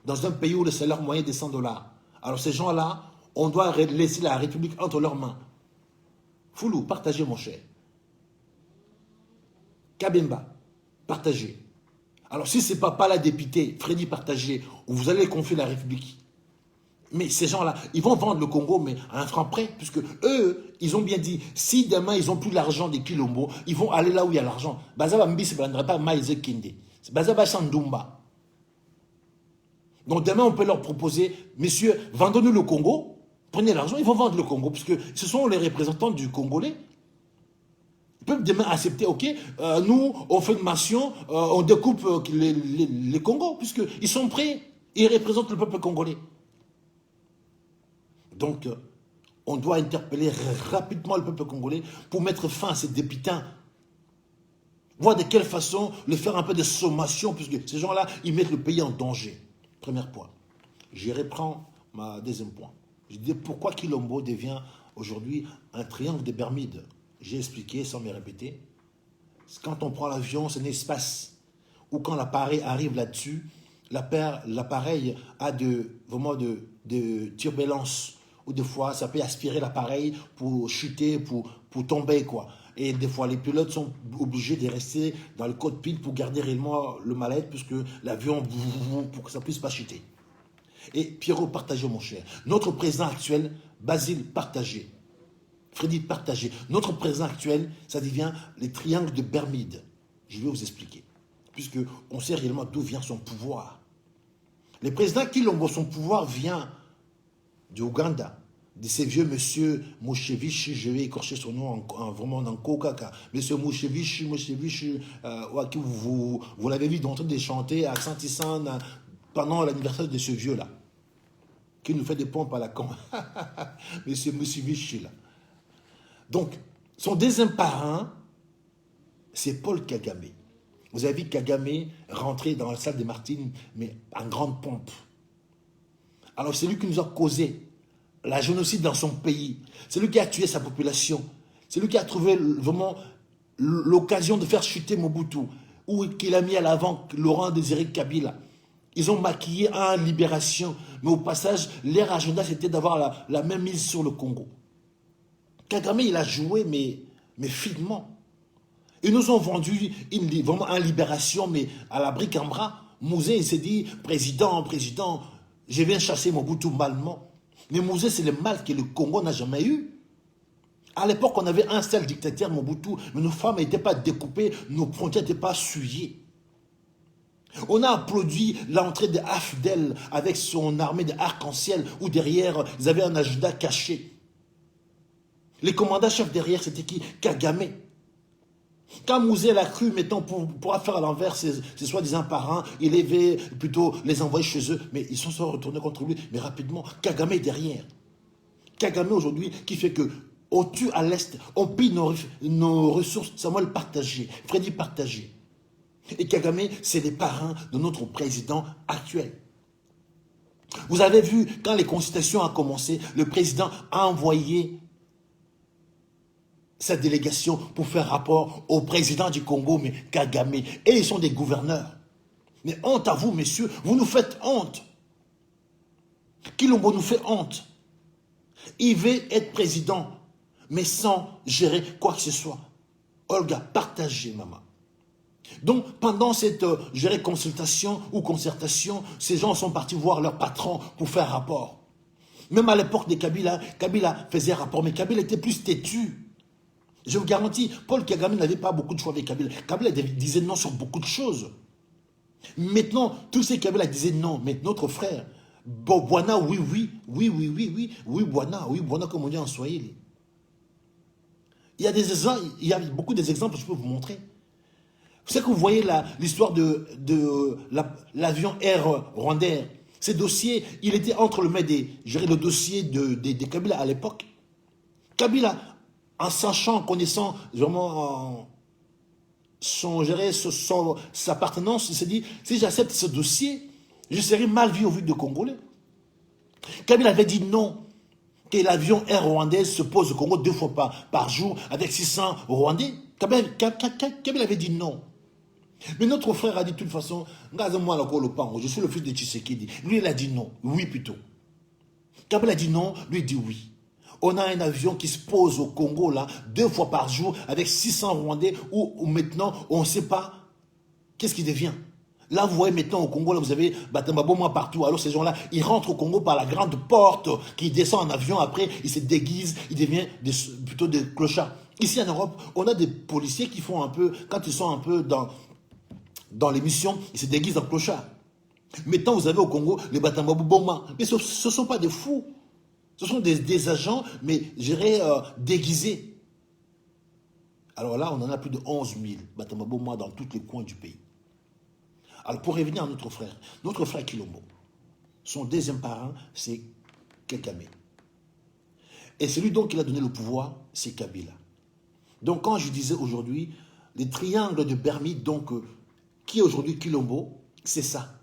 Dans un pays où le salaire moyen est de 100 $. Alors ces gens-là, on doit laisser la République entre leurs mains. Foulou, partagez mon cher. Kabemba, partagez. Alors si ce n'est pas la députée, Freddy, partagez, ou vous allez confier la République. Mais ces gens-là, ils vont vendre le Congo, mais à un franc près, puisque eux, ils ont bien dit, si demain ils n'ont plus l'argent des Kilombo, ils vont aller là où il y a l'argent. Bazaba Mbisi ne prendra pas Maïze Kinde. Bazaba Sandumba. Donc demain, on peut leur proposer, messieurs, vendons-nous le Congo, prenez l'argent, ils vont vendre le Congo, puisque ce sont les représentants du Congolais. Ils peuvent demain accepter, ok, nous, on fait une nation, on découpe les Congos, puisqu'ils sont prêts, ils représentent le peuple congolais. Donc, on doit interpeller rapidement le peuple congolais pour mettre fin à ces dépitants. Voir de quelle façon les faire un peu de sommation, puisque ces gens-là, ils mettent le pays en danger. Premier point. Je reprends ma deuxième point. Je dis pourquoi Kilombo devient aujourd'hui un triangle des Bermudes. J'ai expliqué sans me répéter. Quand on prend l'avion, c'est un espace où quand l'appareil arrive là-dessus, l'appareil a vraiment de turbulences. Ou des fois, ça peut aspirer l'appareil pour chuter, pour tomber, quoi. Et des fois, les pilotes sont obligés de rester dans le cockpit pour garder réellement le mal-être, puisque l'avion, pour que ça ne puisse pas chuter. Et Pierrot, partagez, mon cher. Notre président actuel, Basile, partagez. Freddy, partagez. Notre président actuel, ça devient les triangles de Bermude. Je vais vous expliquer. Puisqu'on sait réellement d'où vient son pouvoir. Les présidents Kilombo, son pouvoir vient du Ouganda, de ces vieux monsieur Mouchevich, je vais écorcher son nom vraiment en Kokaka. Monsieur Mouchevich, vous l'avez vu en train de chanter à Saint-Issan pendant l'anniversaire de ce vieux-là, qui nous fait des pompes à la con. Monsieur Mouchevich, là. Donc, son deuxième parrain, c'est Paul Kagame. Vous avez vu Kagame rentrer dans la salle de Martine, mais en grande pompe. Alors c'est lui qui nous a causé la génocide dans son pays. C'est lui qui a tué sa population. C'est lui qui a trouvé vraiment l'occasion de faire chuter Mobutu. Ou qu'il a mis à l'avant Laurent Désiré Kabila. Ils ont maquillé en libération. Mais au passage, leur agenda c'était d'avoir la même mise sur le Congo. Kagame, il a joué, mais finement. Ils nous ont vendu vraiment en libération, mais à la brique en bras. Mouzé, il s'est dit, président, je viens chasser Mobutu malement. Mais Mouzé, c'est le mal que le Congo n'a jamais eu. À l'époque, on avait un seul dictateur, Mobutu, mais nos femmes n'étaient pas découpées, nos frontières n'étaient pas souillées. On a applaudi l'entrée de Afdel avec son armée d'arc-en-ciel, où derrière, ils avaient un agenda caché. Les commandants chefs derrière, c'était qui? Kagame. Quand Mouzé l'a cru, mettons, pour faire à l'envers ses soi-disant parents, il avait plutôt les envoyer chez eux, mais ils sont retournés contre lui, mais rapidement, Kagame est derrière. Kagame aujourd'hui, qui fait que on tue à l'Est, on pille nos ressources, Samuel partagé, Freddy partagé. Et Kagame, c'est les parrains de notre président actuel. Vous avez vu, quand les consultations ont commencé, le président a envoyé sa délégation pour faire rapport au président du Congo, mais Kagame. Et ils sont des gouverneurs. Mais honte à vous, messieurs, vous nous faites honte. Kilombo nous fait honte. Il veut être président, mais sans gérer quoi que ce soit. Olga, partagez, maman. Donc, pendant cette consultation ou concertation, ces gens sont partis voir leur patron pour faire rapport. Même à l'époque de Kabila, Kabila faisait rapport, mais Kabila était plus têtu. Je vous garantis, Paul Kagame n'avait pas beaucoup de choix avec Kabila. Kabila disait non sur beaucoup de choses. Maintenant, tous ces Kabila disaient non, mais notre frère, Bwana, oui, Bwana, comme on dit en Swahili. Il y a beaucoup d'exemples que je peux vous montrer. Vous savez que vous voyez l'histoire de l'avion Air Rwandais. Ce dossier, il était entre le main le dossier de Kabila à l'époque. Kabila, en sachant, en connaissant vraiment sa appartenance, il s'est dit, si j'accepte ce dossier, je serai mal vu au vu de Congolais. Kabila avait dit non, que l'avion Air Rwandais se pose au Congo 2 fois par jour avec 600 Rwandais. Kabila avait dit non. Mais notre frère a dit de toute façon, je suis le fils de Tshisekedi. Lui, il a dit non. Oui, plutôt. Kabila a dit non, lui, il dit oui. On a un avion qui se pose au Congo, là, 2 fois par jour, avec 600 Rwandais, où maintenant, on ne sait pas qu'est-ce qui devient. Là, vous voyez maintenant au Congo, là, vous avez Batamba Boma partout. Alors, ces gens-là, ils rentrent au Congo par la grande porte, qui descend en avion. Après, ils se déguisent, ils deviennent plutôt des clochards. Ici, en Europe, on a des policiers qui font un peu, quand ils sont un peu dans l'émission, ils se déguisent en clochards. Maintenant, vous avez au Congo les Batamba Boma. Mais ce ne sont pas des fous. Ce sont des agents, mais je dirais déguisés. Alors là, on en a plus de 11 000 Batamba Boma dans tous les coins du pays. Alors, pour revenir à notre frère Kilombo, son deuxième parent, c'est Kagame. Et celui donc qui a donné le pouvoir, c'est Kabila. Donc, quand je disais aujourd'hui, les triangles de Bermude, donc, qui est aujourd'hui Kilombo, c'est ça.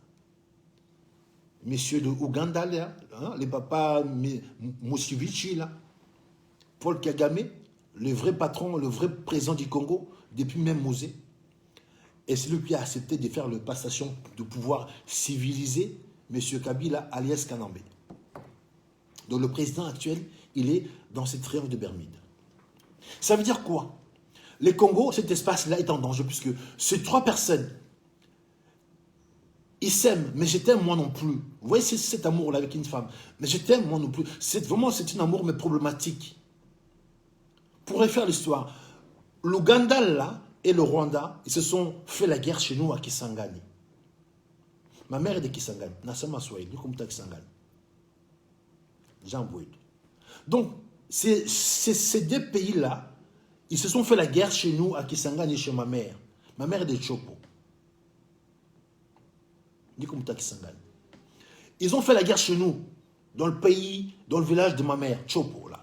Messieurs de Ouganda, là, hein, les papas Mushivichi, là, Paul Kagame, le vrai patron, le vrai président du Congo, depuis même Mosé. Et celui qui a accepté de faire le passation de pouvoir civilisé, M. Kabila alias Kanambe. Donc le président actuel, il est dans ce triangle de Bermude. Ça veut dire quoi? Le Congo, cet espace-là est en danger, puisque ces 3 personnes, ils s'aiment, mais je t'aime moi non plus. Vous voyez cet amour-là avec une femme, mais je t'aime moi non plus. C'est un amour, mais problématique. Pour refaire l'histoire, l'Ouganda, là, et le Rwanda, ils se sont fait la guerre chez nous à Kisangani. Ma mère est de Kisangani. Nasama Swahili, comme ta Kisangani. Jean Bouid. Donc, ces 2 pays-là, ils se sont fait la guerre chez nous à Kisangani et chez ma mère. Ma mère est de Chopo. Comme ta Kisangani. Ils ont fait la guerre chez nous, dans le pays, dans le village de ma mère, Chopo, là.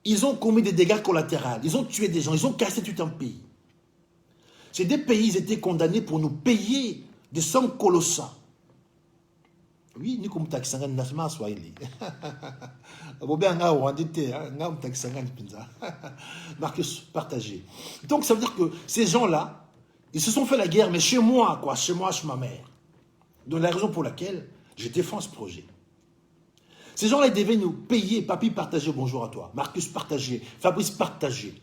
Ils ont commis des dégâts collatéraux, ils ont tué des gens, ils ont cassé tout un pays. Ces 2 pays, ils étaient condamnés pour nous payer des sommes colossales. Oui, nous comme Taxangan, Nasma Swahili. Marcus, partagé. Donc ça veut dire que ces gens-là, ils se sont fait la guerre, mais chez moi, quoi, chez moi, chez ma mère. Donc la raison pour laquelle je défends ce projet. Ces gens-là, ils devaient nous payer. Papy, partagez, bonjour à toi. Marcus, partagez. Fabrice, partagez.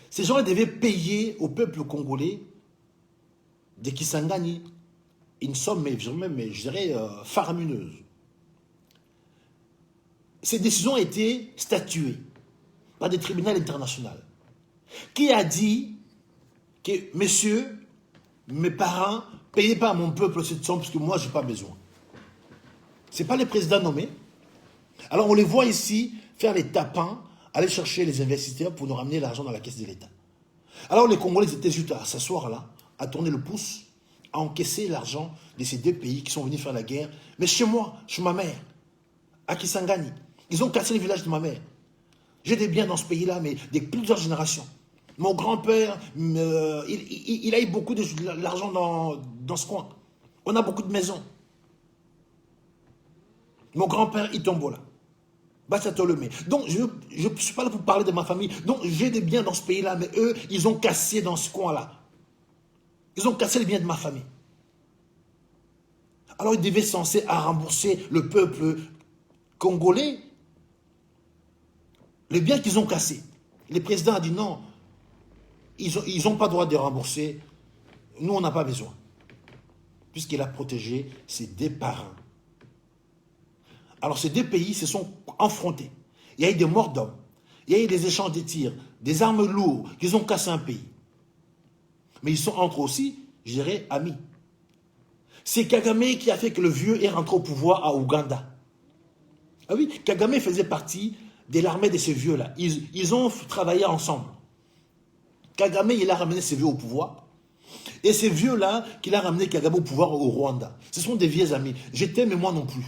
Ces gens-là devaient payer au peuple congolais de Kisangani une somme, mais je dirais, faramineuse. Ces décisions ont été statuées par des tribunaux internationaux. Qui a dit que, messieurs, mes parents, payez pas à mon peuple cette somme parce que moi, je n'ai pas besoin. Ce n'est pas les présidents nommés. Alors on les voit ici faire les tapins, aller chercher les investisseurs pour nous ramener l'argent dans la caisse de l'État. Alors les Congolais étaient juste à s'asseoir là, à tourner le pouce, à encaisser l'argent de ces 2 pays qui sont venus faire la guerre. Mais chez moi, chez ma mère, à Kisangani, ils ont cassé le village de ma mère. J'ai des biens dans ce pays-là, mais de plusieurs générations. Mon grand-père, il a eu beaucoup d'argent dans ce coin. On a beaucoup de maisons. Mon grand-père, il tombe là. Bassatolomé. Donc, je ne suis pas là pour parler de ma famille. Donc, j'ai des biens dans ce pays-là, mais eux, ils ont cassé dans ce coin-là. Ils ont cassé les biens de ma famille. Alors, ils devaient censer à rembourser le peuple congolais les biens qu'ils ont cassés. Le président a dit non. ils ont pas droit de rembourser. Nous, on n'a pas besoin. Puisqu'il a protégé ses deux parrains. Alors, ces deux pays se sont affrontés. Il y a eu des morts d'hommes. Il y a eu des échanges de tirs, des armes lourdes qui ont cassé un pays. Mais ils sont entre aussi, je dirais, amis. C'est Kagame qui a fait que le vieux est rentré au pouvoir à Ouganda. Ah oui, Kagame faisait partie de l'armée de ces vieux-là. Ils ont travaillé ensemble. Kagame, il a ramené ces vieux au pouvoir. Et ces vieux-là, qu'il a ramené Kagame au pouvoir au Rwanda. Ce sont des vieux amis. Je t'aime, mais moi non plus.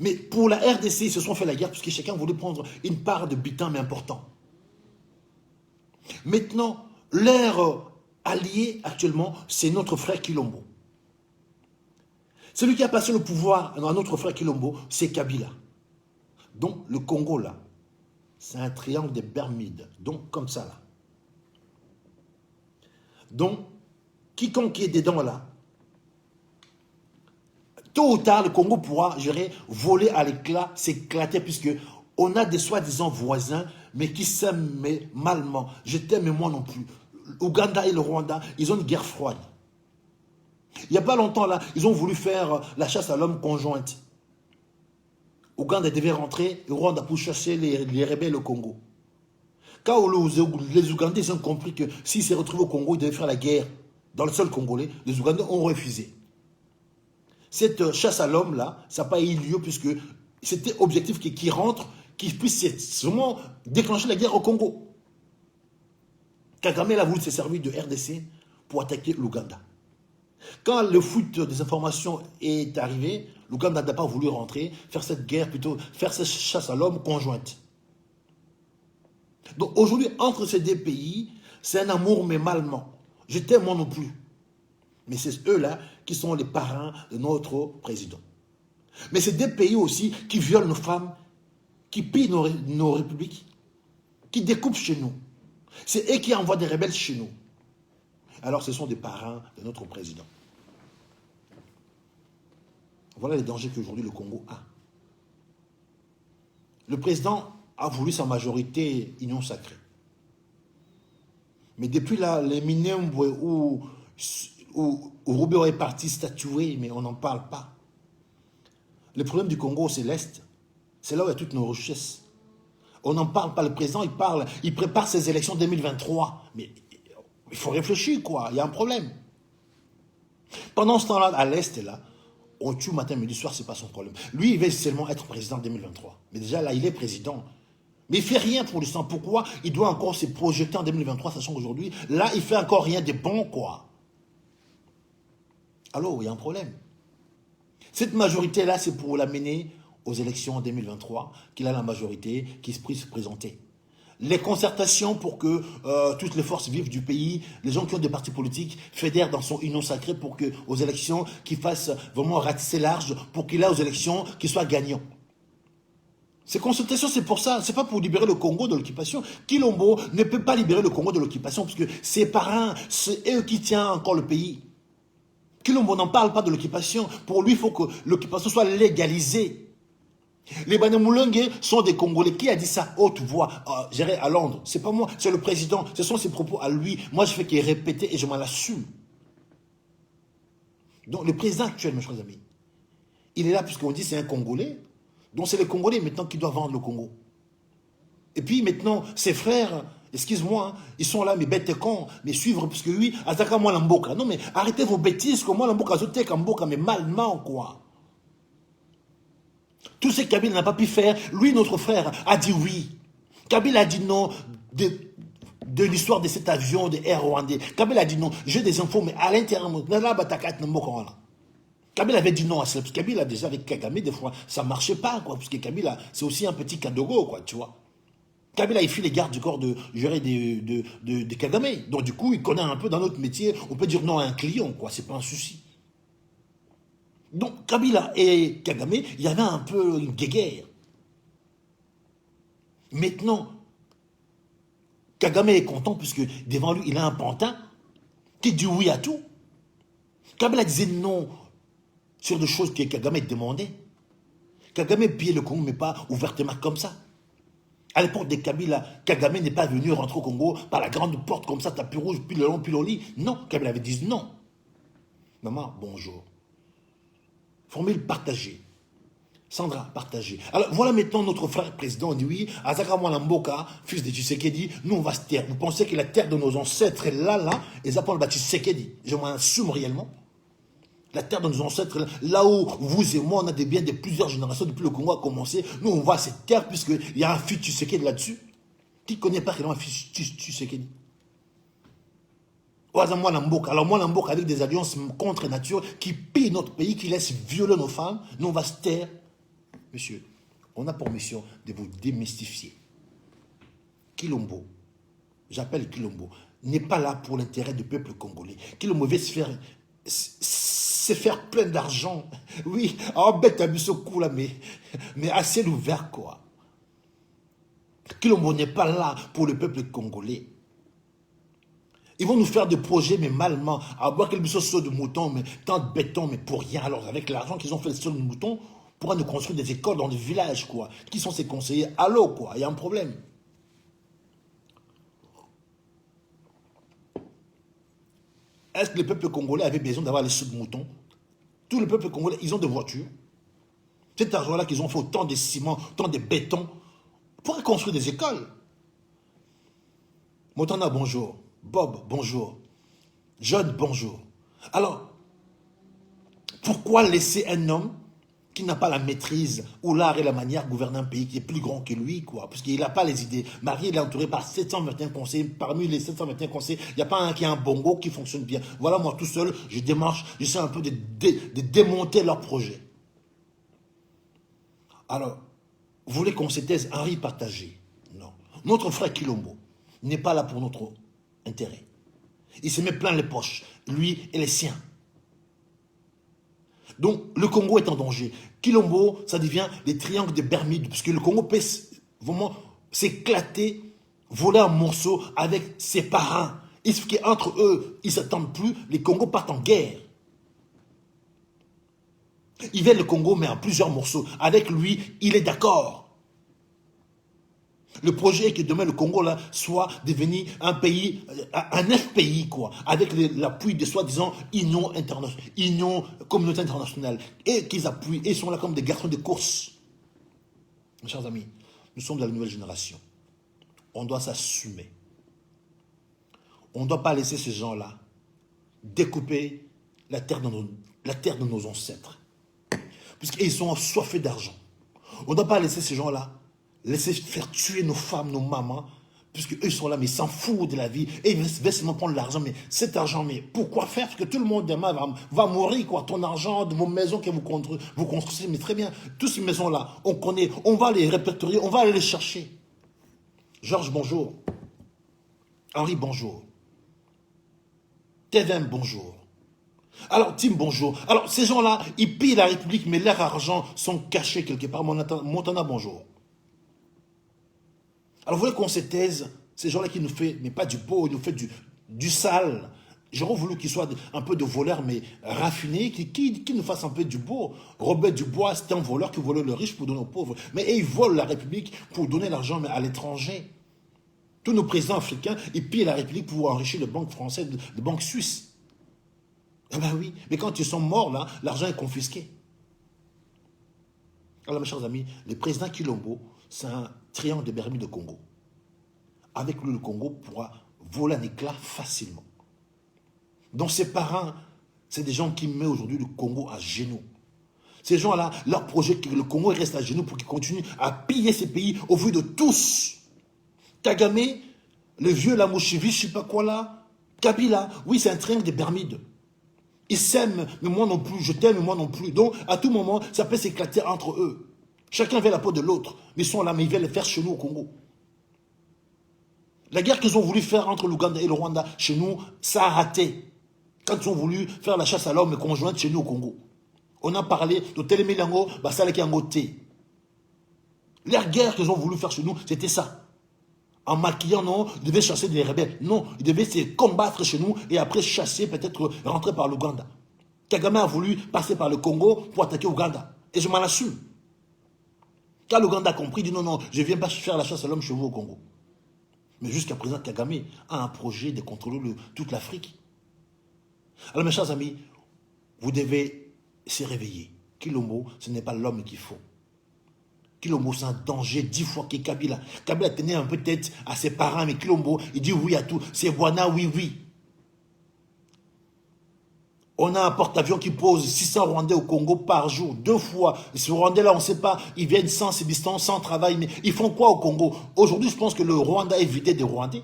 Mais pour la RDC, ils se sont fait la guerre parce que chacun voulait prendre une part de butin, mais important. Maintenant, leur allié actuellement, c'est notre frère Kilombo. Celui qui a passé le pouvoir à notre frère Kilombo, c'est Kabila. Donc, le Congo, là, c'est un triangle des Bermudes. Donc, comme ça, là. Donc, quiconque est dedans, là, tôt ou tard, le Congo pourra, je dirais, voler à l'éclat, s'éclater, puisque on a des soi-disant voisins, mais qui s'aiment malement. Je t'aime, mais moi non plus. Ouganda et le Rwanda, ils ont une guerre froide. Il n'y a pas longtemps, là, ils ont voulu faire la chasse à l'homme conjointe. Ouganda devait rentrer, et Rwanda pour chasser les rebelles au Congo. Quand les Ougandais ont compris que s'ils se retrouvaient au Congo, ils devaient faire la guerre dans le sol congolais, les Ougandais ont refusé. Cette chasse à l'homme, là, ça n'a pas eu lieu puisque c'était objectif qui rentre, qui puisse vraiment déclencher la guerre au Congo. Kagame a voulu se servir de RDC pour attaquer l'Ouganda. Quand le foot des informations est arrivé, l'Ouganda n'a pas voulu rentrer, faire cette guerre, plutôt faire cette chasse à l'homme conjointe. Donc aujourd'hui, entre ces deux pays, c'est un amour mais malement. Je t'aime moi non plus. Mais c'est eux-là qui sont les parrains de notre président. Mais c'est des pays aussi qui violent nos femmes, qui pillent nos républiques, qui découpent chez nous. C'est eux qui envoient des rebelles chez nous. Alors ce sont des parrains de notre président. Voilà les dangers qu'aujourd'hui le Congo a. Le président a voulu sa majorité union sacrée. Mais depuis là, les Minembwe où Rubio est parti statuer, mais on n'en parle pas. Le problème du Congo, c'est l'Est. C'est là où il y a toutes nos richesses. On n'en parle pas. Le président, il prépare ses élections 2023. Mais il faut réfléchir, quoi. Il y a un problème. Pendant ce temps-là, à l'Est, là, on tue matin, midi, soir, c'est pas son problème. Lui, il veut seulement être président en 2023. Mais déjà, là, il est président. Mais il ne fait rien pour l'instant. Pourquoi il doit encore se projeter en 2023, sachant qu'aujourd'hui, là, il fait encore rien de bon, quoi. Alors, il y a un problème. Cette majorité-là, c'est pour l'amener aux élections en 2023, qu'il a la majorité, qu'il puisse se présenter. Les concertations pour que toutes les forces vives du pays, les gens qui ont des partis politiques, fédèrent dans son union sacrée pour que aux élections, qu'il fasse vraiment ratisser large, pour qu'il ait aux élections, qu'il soit gagnant. Ces consultations, c'est pour ça. C'est pas pour libérer le Congo de l'occupation. Kilombo ne peut pas libérer le Congo de l'occupation parce que ses parrains, c'est eux qui tiennent encore le pays. Kilombo n'en parle pas de l'occupation. Pour lui, il faut que l'occupation soit légalisée. Les Banemoulenge sont des Congolais. Qui a dit ça? Haute voix, géré à Londres. C'est pas moi, c'est le président. Ce sont ses propos à lui. Moi, je fais qu'il répète et je m'en assume. Donc, le président actuel, mes chers amis, il est là puisqu'on dit c'est un Congolais. Donc c'est les Congolais maintenant qui doivent vendre le Congo. Et puis maintenant, ses frères, excuse-moi, hein, ils sont là, mais bêtes et cons, mais suivre, parce que lui, Azaka moi l'amboka. Non mais arrêtez vos bêtises, que moi l'amboka, zotek amboka, mais malement quoi. Tout ce que Kabila n'a pas pu faire, lui, notre frère, a dit oui. Kabila a dit non de l'histoire de cet avion de Air Rwandais. Kabila a dit non, j'ai des infos, mais à l'intérieur, Kabila avait dit non à cela, parce que Kabila, déjà avec Kagame, des fois, ça ne marchait pas, quoi, parce que Kabila, c'est aussi un petit Kadogo, quoi, tu vois. Kabila, il fit les gardes du corps de Kagame. Donc, du coup, il connaît un peu dans notre métier, on peut dire non à un client, quoi, c'est pas un souci. Donc, Kabila et Kagame, il y avait un peu une guéguerre. Maintenant, Kagame est content, puisque devant lui, il a un pantin qui dit oui à tout. Kabila disait non sur des choses que Kagame demandait. Kagame pillait le Congo, mais pas ouvertement comme ça. À l'époque des Kabila, Kagame n'est pas venu rentrer au Congo par la grande porte comme ça, tapis rouge, puis le long, puis le lit. Non, Kabila avait dit non. Maman, bonjour. Formule partagée. Sandra, partagée. Alors voilà maintenant notre frère président, on dit oui, Azaka Mwalamboka, fils de Tshisekedi, nous on va se taire. Vous pensez que la terre de nos ancêtres est là, et ça parle de Tshisekedi. Je m'en assume réellement. La terre de nos ancêtres, là où vous et moi, on a des biens de plusieurs générations depuis le Congo a commencé, nous on voit cette terre puisqu'il y a un fils Tshisekedi là-dessus. Qui ne connaît pas qu'il y a un fils Tshisekedi? Alors moi Lamboka avec des alliances contre nature qui pillent notre pays, qui laissent violer nos femmes, nous on va se taire. Monsieur, on a pour mission de vous démystifier. Kilombo, j'appelle Kilombo, n'est pas là pour l'intérêt du peuple congolais. Kilombo veut se faire plein d'argent. Oui, bête à ce coup là, mais assez ouvert quoi. Kilombo n'est pas là pour le peuple congolais. Ils vont nous faire des projets, mais malement, à boire quelques sauts de moutons, mais tant de béton, mais pour rien. Alors, avec l'argent qu'ils ont fait sur le mouton, on pourra nous construire des écoles dans les villages, quoi. Qui sont ces conseillers? Allô, quoi, il y a un problème. Est-ce que le peuple congolais avait besoin d'avoir les sauts de moutons? Tout le peuple congolais, ils ont des voitures. Cet argent-là qu'ils ont fait autant de ciment, autant de béton, pour construire des écoles. Motana, bonjour. Bob, bonjour. John, bonjour. Alors, pourquoi laisser un homme qui n'a pas la maîtrise ou l'art et la manière de gouverner un pays qui est plus grand que lui, quoi, parce qu'il n'a pas les idées. Marie, il est entouré par 721 conseillers. Parmi les 721 conseillers, il n'y a pas un qui a un bongo qui fonctionne bien. Voilà, moi, tout seul, je démarche, j'essaie un peu de démonter leur projet. Alors, vous voulez qu'on se taise Henri partagé? Non. Notre frère Kilombo n'est pas là pour notre intérêt. Il se met plein les poches, lui et les siens. Donc, le Congo est en danger. Kilombo, ça devient les triangles de Bermude, parce que le Congo peut vraiment s'éclater, voler un morceau avec ses parents. Il suffit qu'entre eux, ils ne s'attendent plus, les Congos partent en guerre. Ils veulent le Congo, mais en plusieurs morceaux. Avec lui, il est d'accord. Le projet est que demain, le Congo là, soit devenu un pays, un FPI, quoi, avec l'appui de soi-disant Union Communauté Internationale. Et qu'ils appuient, et ils sont là comme des garçons de course. Mes chers amis, nous sommes de la nouvelle génération. On doit s'assumer. On ne doit pas laisser ces gens-là découper la terre de nos ancêtres. Puisqu'ils sont assoiffés d'argent. On ne doit pas laisser ces gens-là laisser faire tuer nos femmes, nos mamans, puisque eux sont là, mais ils s'en foutent de la vie, et ils veulent seulement prendre l'argent, mais cet argent, mais pourquoi faire? Parce que tout le monde demain va mourir, quoi, ton argent, de vos maisons que vous construisez, mais très bien, toutes ces maisons-là, on connaît, on va les répertorier, on va aller les chercher. Georges, bonjour. Henri, bonjour. Tevin, bonjour. Alors, Tim, bonjour. Alors, ces gens-là, ils pillent la République, mais leurs argent sont cachés quelque part. Montana, bonjour. Alors, vous voulez qu'on se taise, ces gens-là qui nous fait, mais pas du beau, ils nous fait du sale. J'aurais voulu qu'ils soient un peu de voleurs, mais raffinés, qui nous fassent un peu du beau. Robert Dubois, c'était un voleur qui volait le riche pour donner aux pauvres. Mais ils volent la République pour donner l'argent à l'étranger. Tous nos présidents africains, ils pillent la République pour enrichir les banques françaises, les banques suisses. Eh bien oui, mais quand ils sont morts, là, l'argent est confisqué. Alors, mes chers amis, le président Kilombo, c'est un triangle de Bermude de Congo. Avec lui, le Congo pourra voler un éclat facilement. Donc, ses parents, c'est des gens qui mettent aujourd'hui le Congo à genoux. Ces gens-là, leur projet, que le Congo reste à genoux pour qu'il continue à piller ces pays au vu de tous. Kagame, le vieux Lamouchivi, je ne sais pas quoi là, Kabila, oui, c'est un triangle de Bermude. Ils s'aiment, mais moi non plus, je t'aime, mais moi non plus. Donc, à tout moment, ça peut s'éclater entre eux. Chacun veut la peau de l'autre. Mais ils sont là, mais ils veulent le faire chez nous au Congo. La guerre qu'ils ont voulu faire entre l'Ouganda et le Rwanda, chez nous, ça a raté. Quand ils ont voulu faire la chasse à l'homme conjointe chez nous au Congo. On a parlé de Télémélango, Basaleki Angoté. La guerre qu'ils ont voulu faire chez nous, c'était ça. En maquillant, non, ils devaient chasser des rebelles. Non, ils devaient se combattre chez nous et après chasser, peut-être rentrer par l'Ouganda. Kagame a voulu passer par le Congo pour attaquer l'Ouganda. Et je m'en assume. Quand l'Ouganda a compris, il dit non, non, je ne viens pas faire la chasse à l'homme chez vous au Congo. Mais jusqu'à présent, Kagame a un projet de contrôler toute l'Afrique. Alors mes chers amis, vous devez se réveiller. Kilombo, ce n'est pas l'homme qu'il faut. Kilombo, c'est un danger 10 fois que Kabila. Kabila tenait un peu tête à ses parents, mais Kilombo, il dit oui à tout. C'est Bwana, oui, oui. On a un porte-avions qui pose 600 Rwandais au Congo par jour, 2 fois. Ces Rwandais-là, on ne sait pas, ils viennent sans subsistance, sans travail, mais ils font quoi au Congo? Aujourd'hui, je pense que le Rwanda est vidé des Rwandais.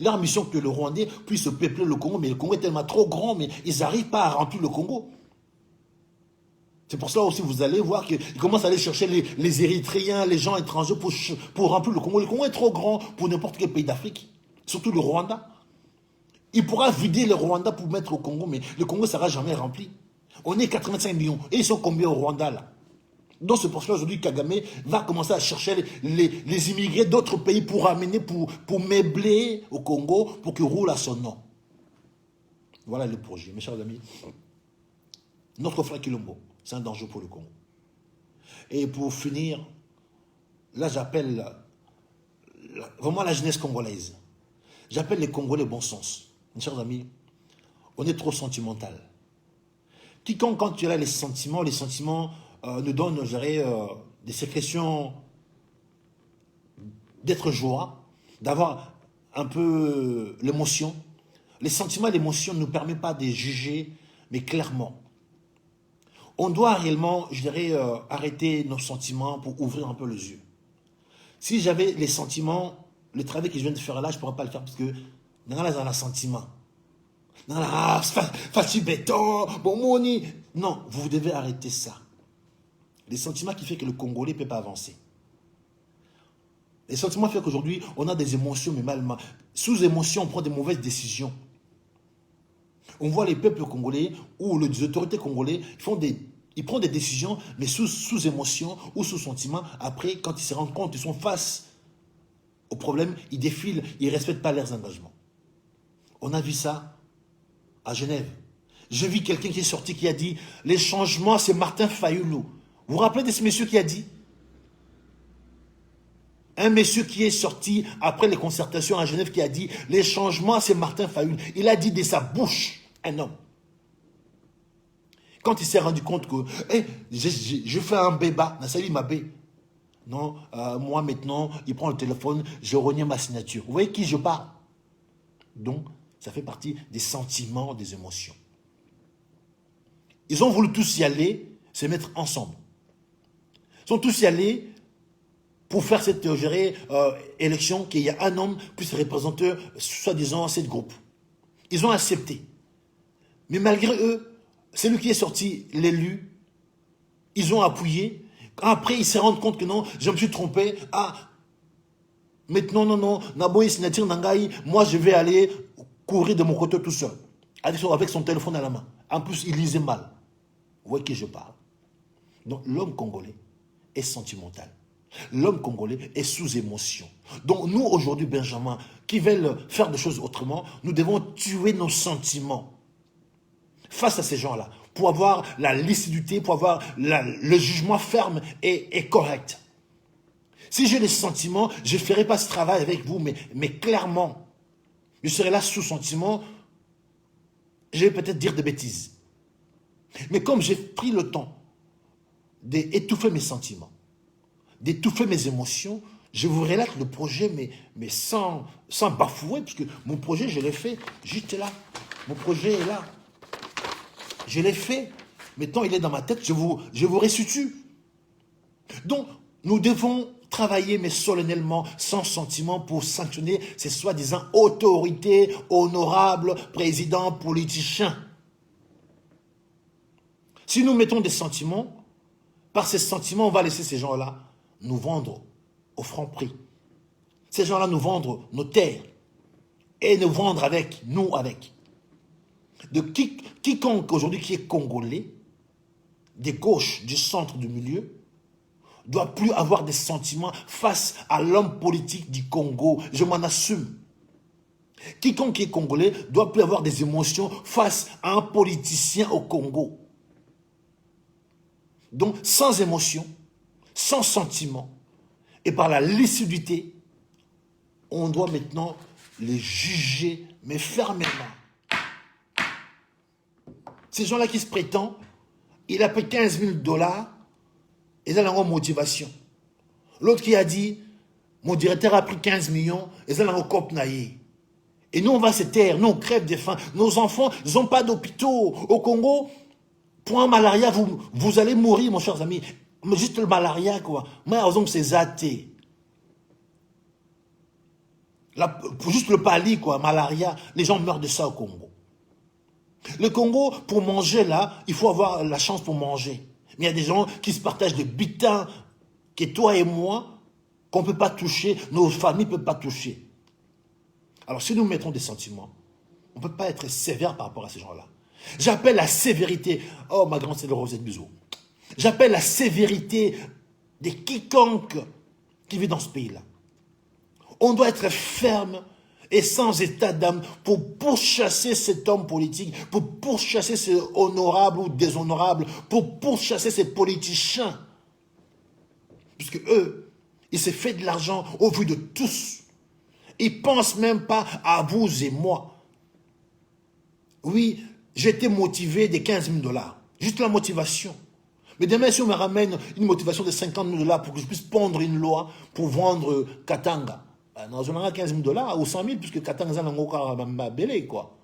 Leur mission, que le Rwandais puisse peupler le Congo, mais le Congo est tellement trop grand, mais ils n'arrivent pas à remplir le Congo. C'est pour cela aussi, vous allez voir qu'ils commencent à aller chercher les Érythréens, les gens étrangers pour remplir le Congo. Le Congo est trop grand pour n'importe quel pays d'Afrique, surtout le Rwanda. Il pourra vider le Rwanda pour mettre au Congo, mais le Congo ne sera jamais rempli. On est 85 millions. Et ils sont combien au Rwanda, là? Donc c'est pour cela aujourd'hui Kagame va commencer à chercher les immigrés d'autres pays pour ramener, pour meubler au Congo, pour qu'il roule à son nom. Voilà le projet. Mes chers amis, notre frère Kilombo, c'est un danger pour le Congo. Et pour finir, là j'appelle vraiment la jeunesse congolaise. J'appelle les Congolais bon sens. Mes chers amis, on est trop sentimental. Quiconque, quand tu as les sentiments nous donnent, je dirais, des sécrétions d'être joie, d'avoir un peu l'émotion. Les sentiments et l'émotion ne nous permettent pas de juger, mais clairement. On doit réellement, je dirais, arrêter nos sentiments pour ouvrir un peu les yeux. Si j'avais les sentiments, le travail que je viens de faire là, je ne pourrais pas le faire parce que dans la sentiment. Dans la facile béton, bon moni. Non, vous devez arrêter ça. Les sentiments qui font que le Congolais ne peut pas avancer. Les sentiments qui font qu'aujourd'hui, on a des émotions, mais mal. Sous émotion, on prend des mauvaises décisions. On voit les peuples congolais ou les autorités congolais ils prennent des décisions, mais sous émotion ou sous sentiment. Après, quand ils se rendent compte, ils sont face au problème, ils défilent, ils ne respectent pas leurs engagements. On a vu ça à Genève. J'ai vu quelqu'un qui est sorti qui a dit « Les changements, c'est Martin Fayulu ». Vous vous rappelez de ce monsieur qui a dit? Un monsieur qui est sorti après les concertations à Genève qui a dit « Les changements, c'est Martin Fayulu ». Il a dit de sa bouche, un homme. Quand il s'est rendu compte que je fais un béba, non, moi maintenant, il prend le téléphone, je renie ma signature. Vous voyez qui je parle? Donc, ça fait partie des sentiments, des émotions. Ils ont voulu tous y aller, se mettre ensemble. Ils sont tous y allés pour faire cette élection, qu'il y a un homme puisse représenter, soi-disant, cette groupe. Ils ont accepté. Mais malgré eux, c'est lui qui est sorti, l'élu, ils ont appuyé. Après, ils se rendent compte que non, je me suis trompé. Ah, maintenant, non, Naboy Sinatir Nangaï, moi je vais aller courir de mon côté tout seul. Avec son téléphone à la main. En plus, il lisait mal. Vous voyez qui je parle. Donc, l'homme congolais est sentimental. L'homme congolais est sous émotion. Donc, nous, aujourd'hui, Benjamin, qui veulent faire des choses autrement, nous devons tuer nos sentiments face à ces gens-là, pour avoir la lucidité, pour avoir le jugement ferme et correct. Si j'ai des sentiments, je ne ferai pas ce travail avec vous, mais clairement, je serai là sous sentiment, je vais peut-être dire des bêtises. Mais comme j'ai pris le temps d'étouffer mes sentiments, d'étouffer mes émotions, je vous relate le projet, mais sans bafouer, parce que mon projet, je l'ai fait, juste là. Mon projet est là. Je l'ai fait. Maintenant, il est dans ma tête, je vous restitue. Donc, nous devons travailler, mais solennellement, sans sentiment, pour sanctionner ces soi-disant autorités, honorables, présidents, politiciens. Si nous mettons des sentiments, par ces sentiments, on va laisser ces gens-là nous vendre au franc prix. Ces gens-là nous vendre nos terres et nous vendre avec, nous avec. De quiconque aujourd'hui qui est congolais, des gauches, du centre, du milieu, doit plus avoir des sentiments face à l'homme politique du Congo. Je m'en assume. Quiconque est congolais doit plus avoir des émotions face à un politicien au Congo. Donc, sans émotion, sans sentiment et par la lucidité, on doit maintenant les juger, mais fermement. Ces gens-là qui se prétendent, il a pris 15 000 $, ils ont la motivation. L'autre qui a dit, mon directeur a pris 15 millions, ils ont la cop naïe. Et nous, on va se taire, nous, on crève de faim. Nos enfants, ils n'ont pas d'hôpitaux. Au Congo, pour un malaria, vous allez mourir, mon cher ami. Mais juste le malaria, quoi. Moi, par exemple, c'est athée. Juste le pali, quoi, malaria, les gens meurent de ça au Congo. Le Congo, pour manger, là, il faut avoir la chance pour manger. Mais il y a des gens qui se partagent des butins que toi et moi, qu'on ne peut pas toucher, nos familles ne peuvent pas toucher. Alors, si nous mettons des sentiments, on ne peut pas être sévère par rapport à ces gens-là. J'appelle la sévérité. Oh, ma grande sœur Rosette Bizot. J'appelle la sévérité de quiconque qui vit dans ce pays-là. On doit être ferme et sans état d'âme pour pourchasser cet homme politique, pour pourchasser ce honorable ou déshonorable, pour pourchasser ces politiciens. Puisque eux, ils se font de l'argent au vu de tous. Ils ne pensent même pas à vous et moi. Oui, j'étais motivé de 15 000 $. Juste la motivation. Mais demain, si on me ramène une motivation de 50 000 $ pour que je puisse pondre une loi pour vendre Katanga, non, je n'aurai 15 000 $ ou 100 000, puisque Katanga, c'est un belé, quoi.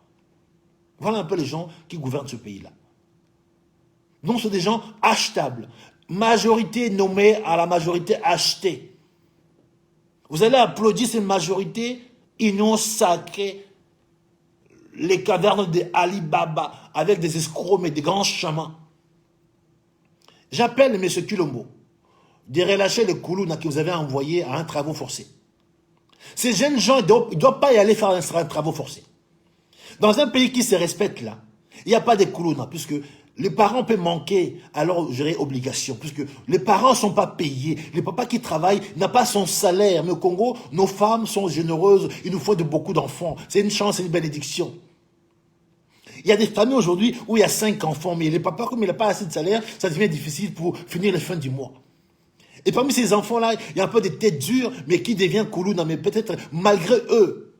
Voilà un peu les gens qui gouvernent ce pays-là. Donc, c'est des gens achetables. Majorité nommée à la majorité achetée. Vous allez applaudir cette majorité, union sacrée, les cavernes de Ali Baba, avec des escrocs mais des grands chamans. J'appelle M. Kilombo de relâcher le Koulouna que vous avez envoyé à un travaux forcé. Ces jeunes gens, ils ne doivent pas y aller faire un travaux forcé. Dans un pays qui se respecte là, il n'y a pas de Koulouna, puisque les parents peuvent manquer à leur obligation, puisque les parents ne sont pas payés. Les papas qui travaillent n'ont pas son salaire. Mais au Congo, nos femmes sont généreuses, il nous faut de beaucoup d'enfants. C'est une chance, c'est une bénédiction. Il y a des familles aujourd'hui où il y a 5 enfants, mais les papas, comme il n'a pas assez de salaire, ça devient difficile pour finir les fins du mois. Et parmi ces enfants-là, il y a un peu des têtes dures, mais qui devient Koulouna, mais peut-être malgré eux.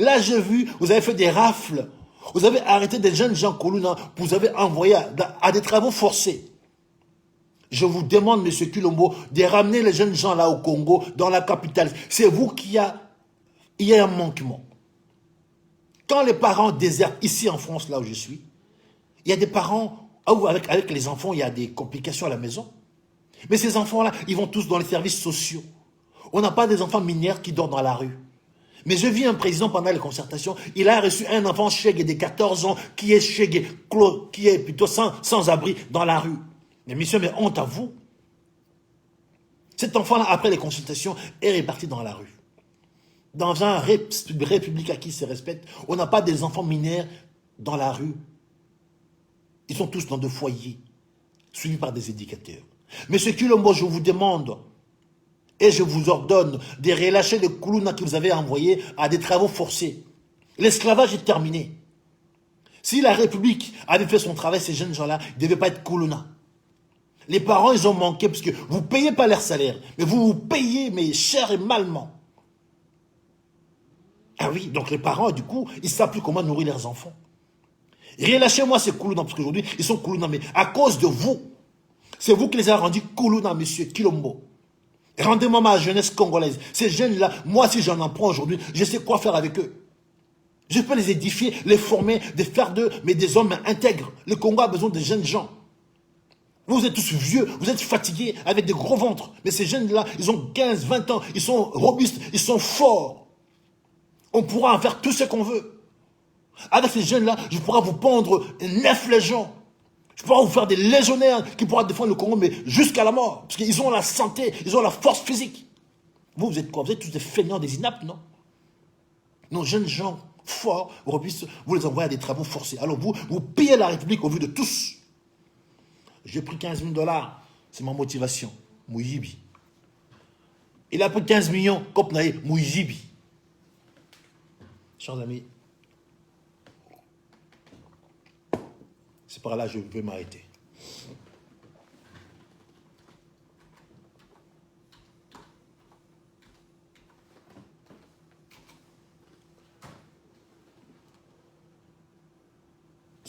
Là, j'ai vu, vous avez fait des rafles. Vous avez arrêté des jeunes gens Koulouna, vous avez envoyé à des travaux forcés. Je vous demande, M. Kilombo, de ramener les jeunes gens là au Congo, dans la capitale. C'est vous qui il y a un manquement. Quand les parents désertent ici en France, là où je suis, il y a des parents où avec les enfants, il y a des complications à la maison. Mais ces enfants-là, ils vont tous dans les services sociaux. On n'a pas des enfants mineurs qui dorment dans la rue. Mais je vis un président pendant les concertations, il a reçu un enfant chégué de 14 ans qui est chégué, qui est plutôt sans abri dans la rue. Mais monsieur, mais honte à vous. Cet enfant-là, après les consultations, est réparti dans la rue. Dans un république à qui se respecte, on n'a pas des enfants mineurs dans la rue. Ils sont tous dans des foyers, suivis par des éducateurs. Monsieur Kilombo, je vous demande, et je vous ordonne de relâcher le Koulouna que vous avez envoyé à des travaux forcés. L'esclavage est terminé. Si la République avait fait son travail, ces jeunes gens-là ne devaient pas être Koulouna. Les parents, ils ont manqué parce que vous ne payez pas leur salaire, mais vous payez, mais cher et malement. Ah oui, donc les parents, du coup, ils ne savent plus comment nourrir leurs enfants. Relâchez-moi ces Koulouna, parce qu'aujourd'hui, ils sont Koulouna, mais à cause de vous, c'est vous qui les avez rendus Koulouna, monsieur Kilombo. Rendez-moi ma jeunesse congolaise. Ces jeunes-là, moi, si j'en apprends aujourd'hui, je sais quoi faire avec eux. Je peux les édifier, les former, de faire d'eux, mais des hommes intègres. Le Congo a besoin de jeunes gens. Vous êtes tous vieux, vous êtes fatigués, avec des gros ventres. Mais ces jeunes-là, ils ont 15, 20 ans, ils sont robustes, ils sont forts. On pourra en faire tout ce qu'on veut. Avec ces jeunes-là, je pourrai vous pondre 9 légions. Je pourrais vous faire des légionnaires qui pourront défendre le Congo, mais jusqu'à la mort. Parce qu'ils ont la santé, ils ont la force physique. Vous êtes quoi? Vous êtes tous des feignants, des inaptes, non? Nos jeunes gens forts, robustes, vous les envoyez à des travaux forcés. Alors vous pillez la République au vu de tous. J'ai pris 15 000 $, c'est ma motivation. Mouyibi. Il a pris 15 millions, Kopnaï, Mouyibi. Chers amis, c'est par là que je vais m'arrêter.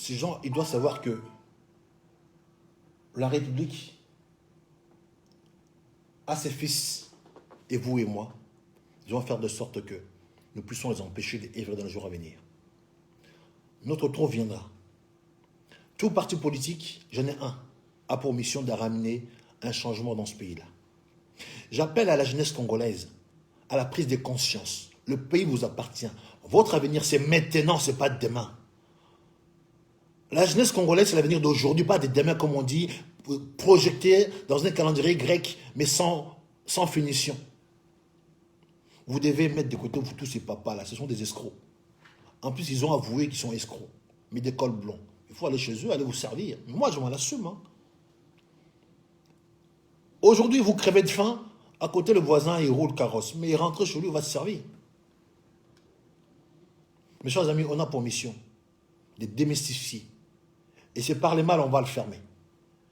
ces gens, ils doivent savoir que la République a ses fils, et vous et moi, nous allons faire de sorte que nous puissions les empêcher d'œuvrer dans les jours à venir. Notre tour viendra. Tout parti politique, j'en ai un, a pour mission de ramener un changement dans ce pays-là. J'appelle à la jeunesse congolaise, à la prise de conscience. Le pays vous appartient. Votre avenir, c'est maintenant, ce n'est pas demain. La jeunesse congolaise, c'est l'avenir d'aujourd'hui, pas de demain, comme on dit, projeté dans un calendrier grec, mais sans finition. Vous devez mettre de côté vous tous ces papas-là, ce sont des escrocs. En plus, ils ont avoué qu'ils sont escrocs, mais des cols blonds. Il faut aller chez eux, aller vous servir. Moi, je m'en assume. Hein. Aujourd'hui, vous crevez de faim, à côté, le voisin, il roule carrosse, mais il rentre chez lui, il va se servir. Mes chers amis, on a pour mission de démystifier. Et c'est par les mal, on va le fermer.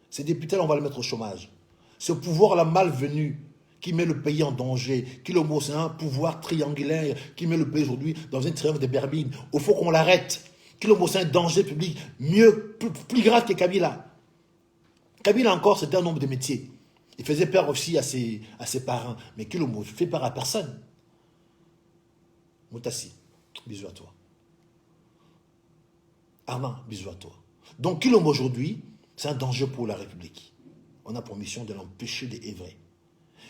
Ces députés, on va le mettre au chômage. Ce pouvoir-là malvenu qui met le pays en danger, qui c'est un pouvoir triangulaire qui met le pays aujourd'hui dans un triangle de Berbine. Il faut qu'on l'arrête. Qui c'est un danger public, mieux, plus grave que Kabila. Kabila encore, c'était un homme de métier. Il faisait peur aussi à ses parents. Mais Kilomo ne fait peur à personne. Moutassi, bisous à toi. Armand, bisous à toi. Donc Kilomo aujourd'hui, c'est un danger pour la République. On a pour mission de l'empêcher d'œuvrer.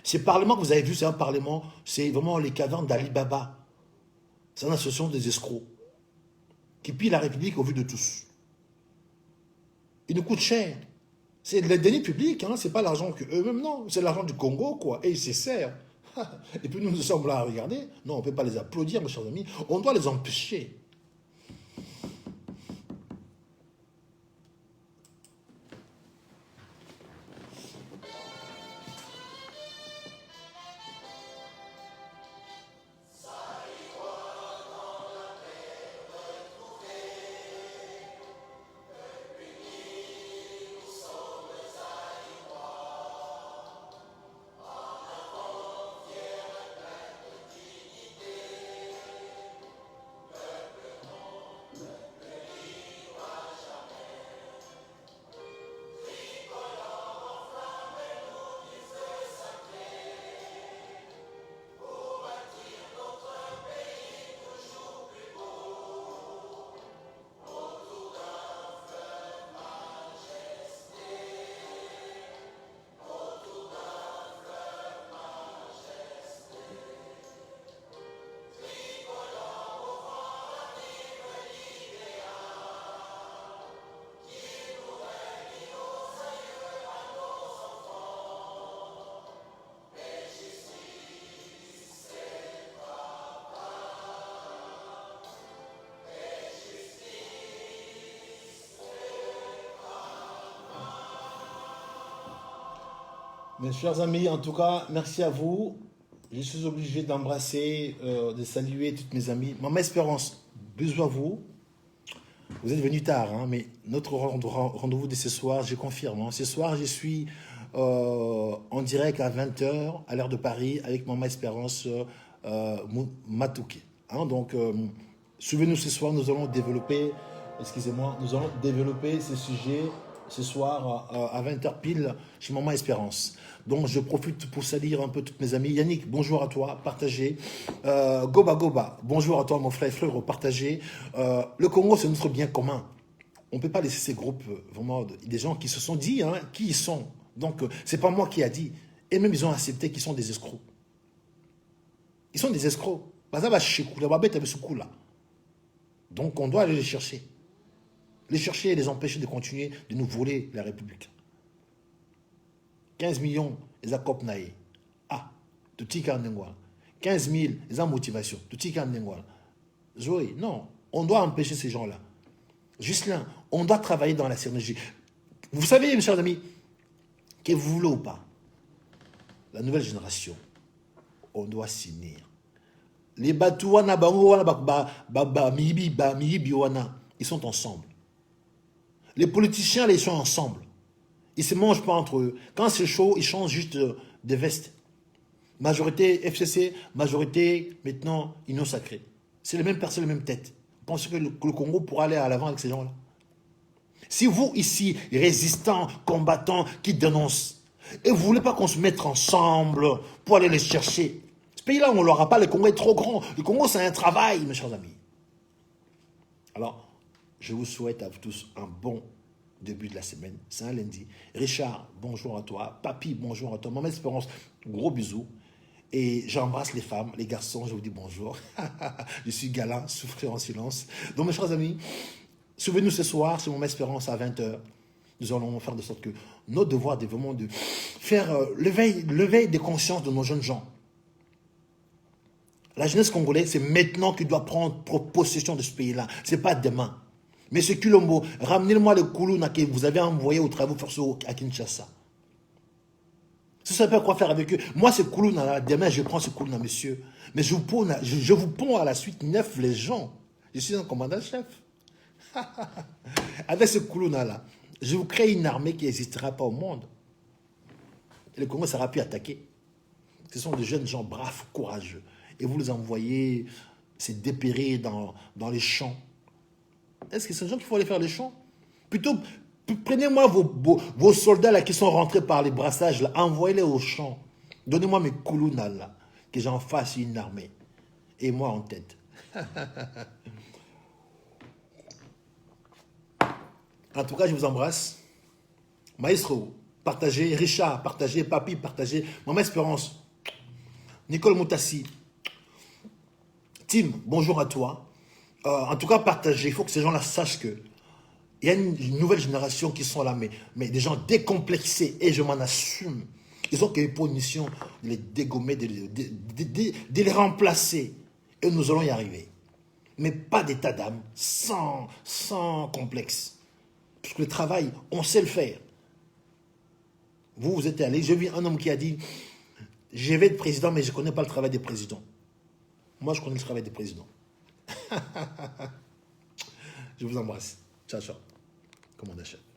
Ce parlement que vous avez vu, c'est un parlement, c'est vraiment les cavernes d'Ali Baba. C'est une association des escrocs qui pillent la République au vu de tous. Il nous coûte cher. C'est le deniers public, hein, c'est pas l'argent qu'eux-mêmes, non. C'est l'argent du Congo, quoi. Et ils se servent. Et puis nous sommes là à regarder. Non, on ne peut pas les applaudir, mes chers amis. On doit les empêcher. Mes chers amis, en tout cas, merci à vous. Je suis obligé d'embrasser, de saluer toutes mes amies. Maman Espérance, bisous à vous. Vous êtes venu tard, hein, mais notre rendez-vous de ce soir, je confirme. Hein, ce soir, je suis en direct à 20 h à l'heure de Paris avec Maman Espérance Matouké. Hein, donc, suivez-nous ce soir, nous allons développer, excusez-moi, nous allons développer ce sujet ce soir à 20 h pile chez Maman Espérance. Donc je profite pour saluer un peu toutes mes amies. Yannick, bonjour à toi, partagez. Goba Goba, bonjour à toi mon frère, partagez. Le Congo, c'est notre bien commun. On ne peut pas laisser ces groupes, vraiment, des gens qui se sont dit, hein, qui ils sont. Donc c'est pas moi qui a dit. Et même ils ont accepté qu'ils sont des escrocs. Ils sont des escrocs. Donc on doit aller les chercher. Les chercher et les empêcher de continuer de nous voler la République. 15 millions, les accords naïs. Ah, tout y est 15 000, les motivation. Tout y est Zoé, non, on doit empêcher ces gens-là. Justin, on doit travailler dans la synergie. Vous savez, mes chers amis, que vous voulez ou pas, la nouvelle génération, on doit s'unir. Les Batouana, ils sont ensemble. Les politiciens, ils sont ensemble. Ils ne se mangent pas entre eux. Quand c'est chaud, ils changent juste de veste. Majorité FCC, majorité maintenant Union Sacrée. C'est les mêmes personnes, les mêmes têtes. Vous pensez que le Congo pourra aller à l'avant avec ces gens-là? Si vous, ici, résistants, combattants, qui dénoncent, et vous ne voulez pas qu'on se mette ensemble pour aller les chercher, ce pays-là, on ne l'aura pas, le Congo est trop grand. Le Congo, c'est un travail, mes chers amis. Alors, je vous souhaite à vous tous un bon début de la semaine. C'est un lundi. Richard, bonjour à toi. Papy, bonjour à toi. Maman Espérance, gros bisous. Et j'embrasse les femmes, les garçons, je vous dis bonjour. Je suis galant, souffrez en silence. Donc, mes chers amis, souvenez-nous ce soir, c'est Maman Espérance à 20h. Nous allons faire de sorte que notre devoir est vraiment de faire l'éveil des consciences de nos jeunes gens. La jeunesse congolaise, c'est maintenant qu'il doit prendre possession de ce pays-là. Ce n'est pas demain. Mais ce Kulombo, ramenez-moi le Kuluna que vous avez envoyé aux travaux forcés à Kinshasa. Si vous ne savez pas quoi faire avec eux, moi, ce Kuluna, demain, je prends ce Kuluna, monsieur. Mais je vous ponds à la suite 9 légions. Je suis un commandant-chef. Avec ce Kuluna-là, je vous crée une armée qui n'existera pas au monde. Et le Congo ne sera plus attaqué. Ce sont des jeunes gens braves, courageux. Et vous les envoyez se dépérer dans les champs. Est-ce que c'est des gens qu'il faut aller faire les champs? Plutôt, prenez-moi vos soldats là qui sont rentrés par les brassages, là, envoyez-les aux champs. Donnez-moi mes Kuluna là, que j'en fasse une armée. Et moi en tête. En tout cas, je vous embrasse. Maestro, partagez. Richard, partagez. Papy, partagez. Maman Espérance. Nicole Moutassi. Tim, bonjour à toi. En tout cas, partagez. Il faut que ces gens-là sachent que il y a une nouvelle génération qui sont là, mais des gens décomplexés, et je m'en assume. Ils ont pour une mission de les dégommer, de les remplacer. Et nous allons y arriver. Mais pas d'état d'âme, sans complexe. Parce que le travail, on sait le faire. Vous êtes allé, j'ai vu un homme qui a dit, je vais être président, mais je ne connais pas le travail des présidents. Moi, je connais le travail des présidents. Je vous embrasse. Ciao, ciao. Commandant chef.